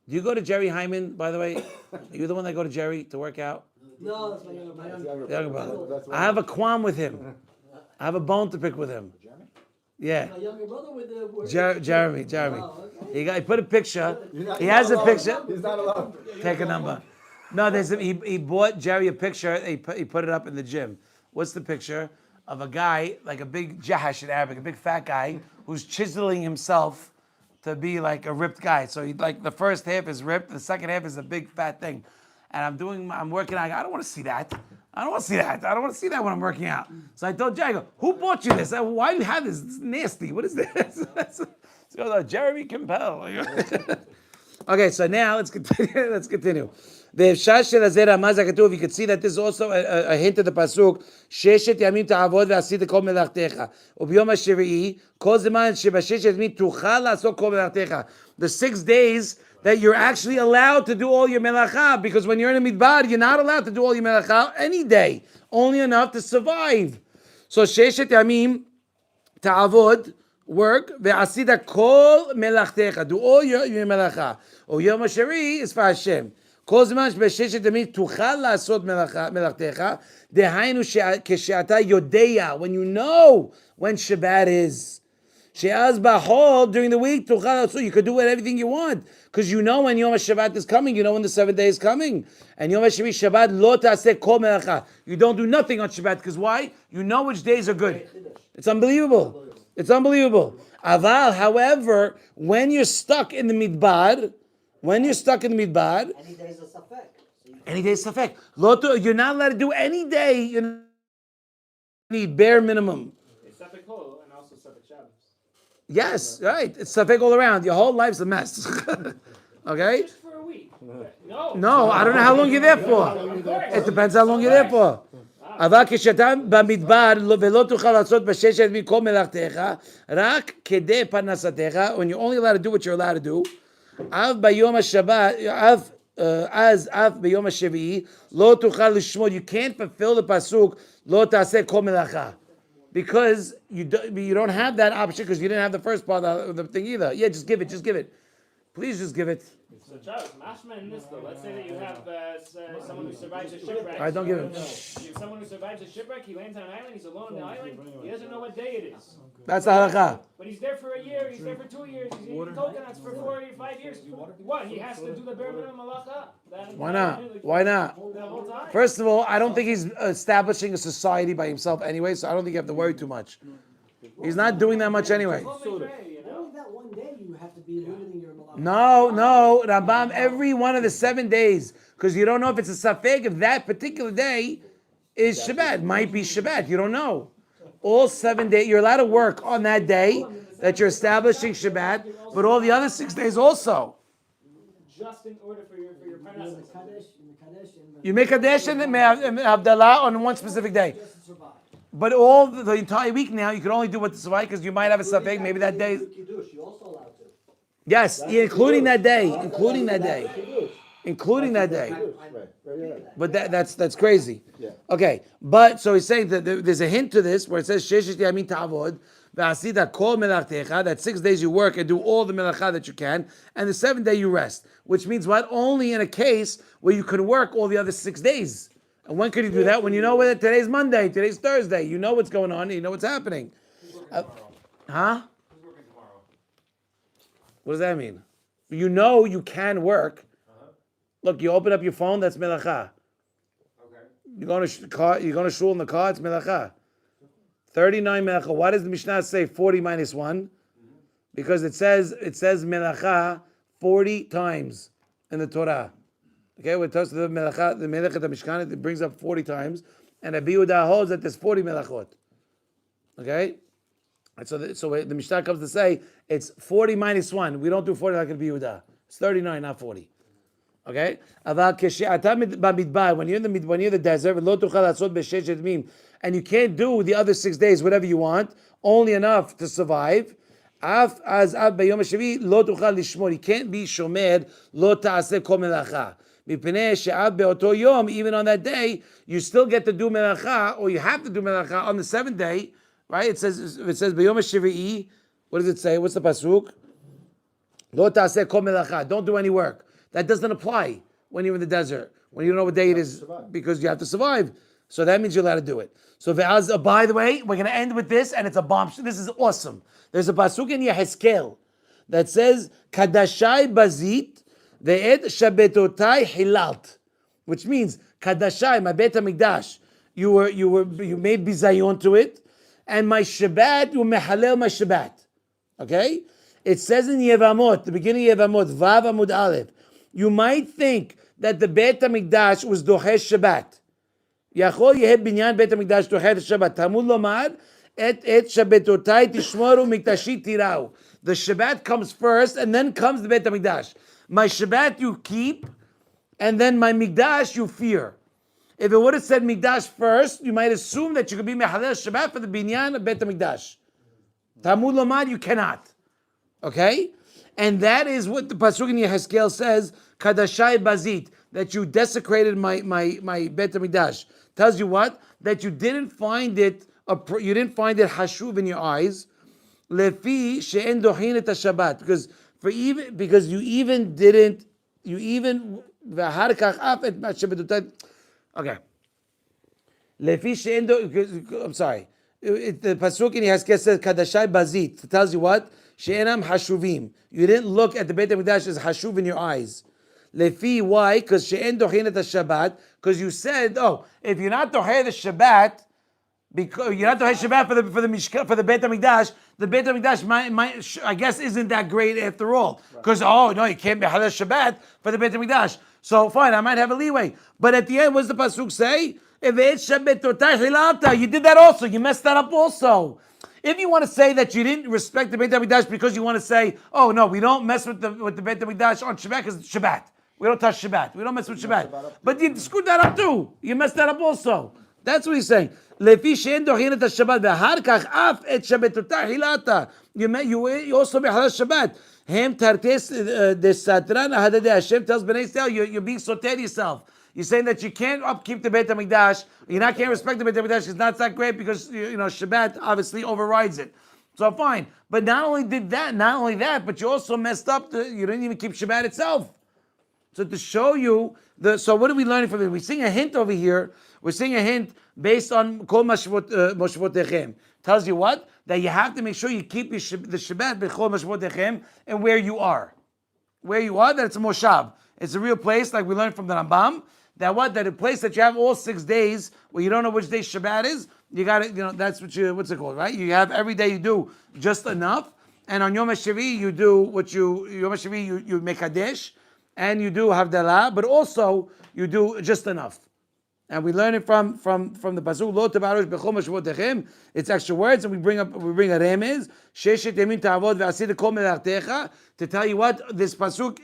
Do you go to Jerry Hyman, by the way? Are you the one that go to Jerry to work out? No, that's my Younger brother. I have a qualm with him. I have a bone to pick with him. Yeah. My younger brother with the Jeremy. Oh, okay. He put a picture. He has a picture. He's not alone. Take a number. No, he bought Jerry a picture. He put it up in the gym. What's the picture? Of a guy, like a big jahash in Arabic, a big fat guy, who's chiseling himself to be like a ripped guy. So he like the first half is ripped, the second half is a big fat thing. And I'm working out. I don't want to see that. I don't want to see that when I'm working out. So I told Jerry, I go, who bought you this? Why do you have this? It's nasty. What is this? So Jeremy Campbell. Okay, so now let's continue. You could see that this is also a hint of the pasuk. Sheshet yamim ta'avod ve'asita kol melachtecha. Ubiyom hashvi'i kol zeman shebasheshet yamim tuchal la'asot kol melachtecha. The 6 days that you're actually allowed to do all your melacha, because when you're in a midbar, you're not allowed to do all your melacha any day, only enough to survive. So sheshet yamim ta'avod, work, ve'asita kol melachtecha, do all your melacha. Ubiyom hashvi'i is for Hashem. כל זמן שבששת ימים תוכל לעשות מלאכתך, דהיינו כשאתה יודע, when you know when Shabbat is. שאז בחול, during the week, תוכל לעשות, you could do everything you want, because you know when Yom HaShabbat is coming, you know when the 7th day is coming. And Yom HaShabbat, Shabbat, לא תעשה כל מלאכה. You don't do nothing on Shabbat, because why? You know which days are good. It's unbelievable. Aval, however, when you're stuck in the midbar, any days of safek. You're not allowed to do any day. You need bare minimum. It's safek hol and also safek Shabbos. Yes, right. It's safek all around. Your whole life's a mess. Okay? Just for a week. No. No, I don't know how long you're there for. It depends how long you're there for. אבל כשאתה במדבר ולא תוכל לעשות בששת מכל מלאכתך, רק כדי פרנסתך, when you're only allowed to do what you're allowed to do, אף ביום השבת, אף ביום השביעי, לא תוכל לשמור, you can't fulfill the pasuk, לא תעשה כל מלאכה. Because you don't have that option, because you didn't have the first part of the thing either. Yeah, just give it. Please just give it. So Charles, mashma in this though, let's say that you have someone who survives a shipwreck. All right, don't give him. Someone who survives a shipwreck, he lands on an island, he's alone on the island, he doesn't know what day it is. That's the halakha. But he's there for a year, he's there for 2 years, he's eating coconuts for 4 or 5 years. What? He has to do the bare minimum malacha? Why not? First of all, I don't think he's establishing a society by himself anyway, so I don't think you have to worry too much. He's not doing that much anyway. Only that one day you have to be limiting your malach. No, Rambam, every one of the 7 days, because you don't know if it's a safek, if that particular day is Shabbat. Might be Shabbat, you don't know. All 7 days, you're allowed to work on that day that you're establishing Shabbat, but all the other 6 days also. Just in order for your parnassus. You make Kadesh and Havdalah on one specific day. But all the entire week now, you can only do what the survive, because you might have a safek, maybe that day. Yes, including that day. But that's crazy. Okay, but so he's saying that there's a hint to this where it says Sheshet Yamin Ta'avod V'asita Kol Melachtecha, that 6 days you work and do all the melacha that you can, and the 7th day you rest. Which means what? Only in a case where you can work all the other 6 days. And when could you do that? When you know whether today's Monday, today's Thursday, you know what's going on, you know what's happening. Huh? Who's working tomorrow? What does that mean? You know you can work. Look, you open up your phone, that's melacha. Okay. You're going to shul in the car, it's melacha. 39 melacha. Why does the Mishnah say 40 minus 1? Because it says melacha 40 times in the Torah. Okay, when it talks to the melacha, the melechet mishkan, it brings up 40 times, and Rabbi Yehuda holds that there's 40 melachot. Okay, and so the Mishnah comes to say it's 40 minus 1. We don't do 40 like Rabbi Yehuda. It's 39, not 40. Okay, when you're in the desert, and you can't do the other 6 days whatever you want, only enough to survive. Af az ab b'yom hashvi'i lo tuchal lishmor. You can't be shomer lo ta'aseh kol melacha. Mipnei she'ab be'oto yom, even on that day, you still get to do melacha, or you have to do melacha on the seventh day, right? It says b'yom hashvi'i. What does it say? What's the pasuk? Lo ta'aseh kol melacha. Don't do any work. That doesn't apply when you're in the desert, when you don't know what day it is, because you have to survive. So that means you're allowed to do it. So by the way, we're going to end with this, and it's a bomb. This is awesome. There's a pasuk in Yehezkel that says, Kadashai bazit ve'et shabetotai hilalt, which means Kadashai, my Beit HaMikdash, you made bizayon to it, and my Shabbat, you mehalel my Shabbat. Okay? It says in Yevamot, the beginning of Yevamot, Vav Amud Aleph, you might think that the Beit HaMikdash was Dochesh Shabbat. Yachol yeh binyan Beit HaMikdash Dochesh Shabbat. Talmud lomar, et Shabbatotai tishmoru mikdashi tirau. The Shabbat comes first, and then comes the Beit HaMikdash. My Shabbat you keep, and then my Mikdash you fear. If it would have said Mikdash first, you might assume that you could be Mehalel Shabbat for the binyan of Beit HaMikdash. Talmud lomar, you cannot. Okay? And that is what the pasuk in Yehezkel says, Kadashai bazit, that you desecrated my Beit HaMikdash. Tells you what? That you didn't find it hashuv in your eyes. Lefi she'en dohin et Shabbat, because you even v'ahar kach af et Shabbatotai. Okay. Lefi she'en do. I'm sorry. The pasuk in Yehezkel says Kadashai bazit. It tells you what? She'enam hashuvim. You didn't look at the Beit HaMikdash as hashuv in your eyes. Lefi, why? Because she'en dohin et Shabbat. Because you said, if you're not dohin the Shabbat, because you're not dohin Shabbat for the Beit HaMikdash, the Beit HaMikdash might I guess isn't that great after all. Because no, you can't be halal Shabbat for the Beit HaMikdash. So fine, I might have a leeway. But at the end, what does the pasuk say? If it's Shabbatotai hilata, you did that also. You messed that up also. If you want to say that you didn't respect the Beit HaMikdash because you want to say, no, we don't mess with the Beit HaMikdash on Shabbat because it's Shabbat. We don't touch Shabbat. We don't mess with Shabbat. But you screwed that up too. You messed that up also. That's what he's saying. Lefi she'en dohin et Shabbat ve'ahar kach af et Shabbatotai hilata. You also be halal Shabbat. Hem tartes de satran ahadadeh. Hashem tells Bnei Israel, you're being soter yourself. You're saying that you can't upkeep the Beit HaMikdash. You can't respect the Beit HaMikdash. It's not that great because Shabbat obviously overrides it. So fine. But not only that, but you also messed up. You didn't even keep Shabbat itself. So to show you so what are we learning from it? We're seeing a hint over here. We're seeing a hint based on Kol Mashvotechem. Tells you what? That you have to make sure you keep the Shabbat B'Chol Mashvotechem and where you are. Where you are, that it's a Moshav. It's a real place, like we learned from the Rambam. That a place that you have all 6 days where you don't know which day Shabbat is, you got it, that's what's it called, right? You have every day you do just enough, and on Yom HaShavi you do you make Kadesh, and you do Havdalah, but also you do just enough. And we learn it from the pasuk Lo Tabarush B'Chol Mashvotechem. It's extra words, and we bring a remez Sheshet Yamin Ta'avod Ve'asid Kol Melachtecha to tell you what this pasuk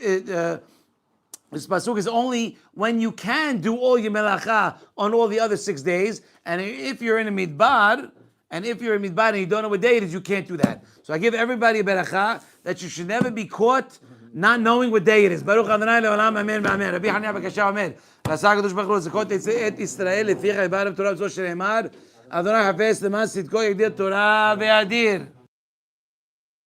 is only when you can do all your melacha on all the other 6 days. And if you're in a midbar, and you don't know what day it is, you can't do that. So I give everybody a beracha that you should never be caught not knowing what day it is. Baruch Adonai le'olam, amen v'amen. Rabbi Hanina b'kasha omer, L'asah HaKadosh Baruch Hu l'zakot et Yisrael leficha yibarav Torah b'zo shene'emar, Adonai hafez leman sidko yagdir Torah ve'adir.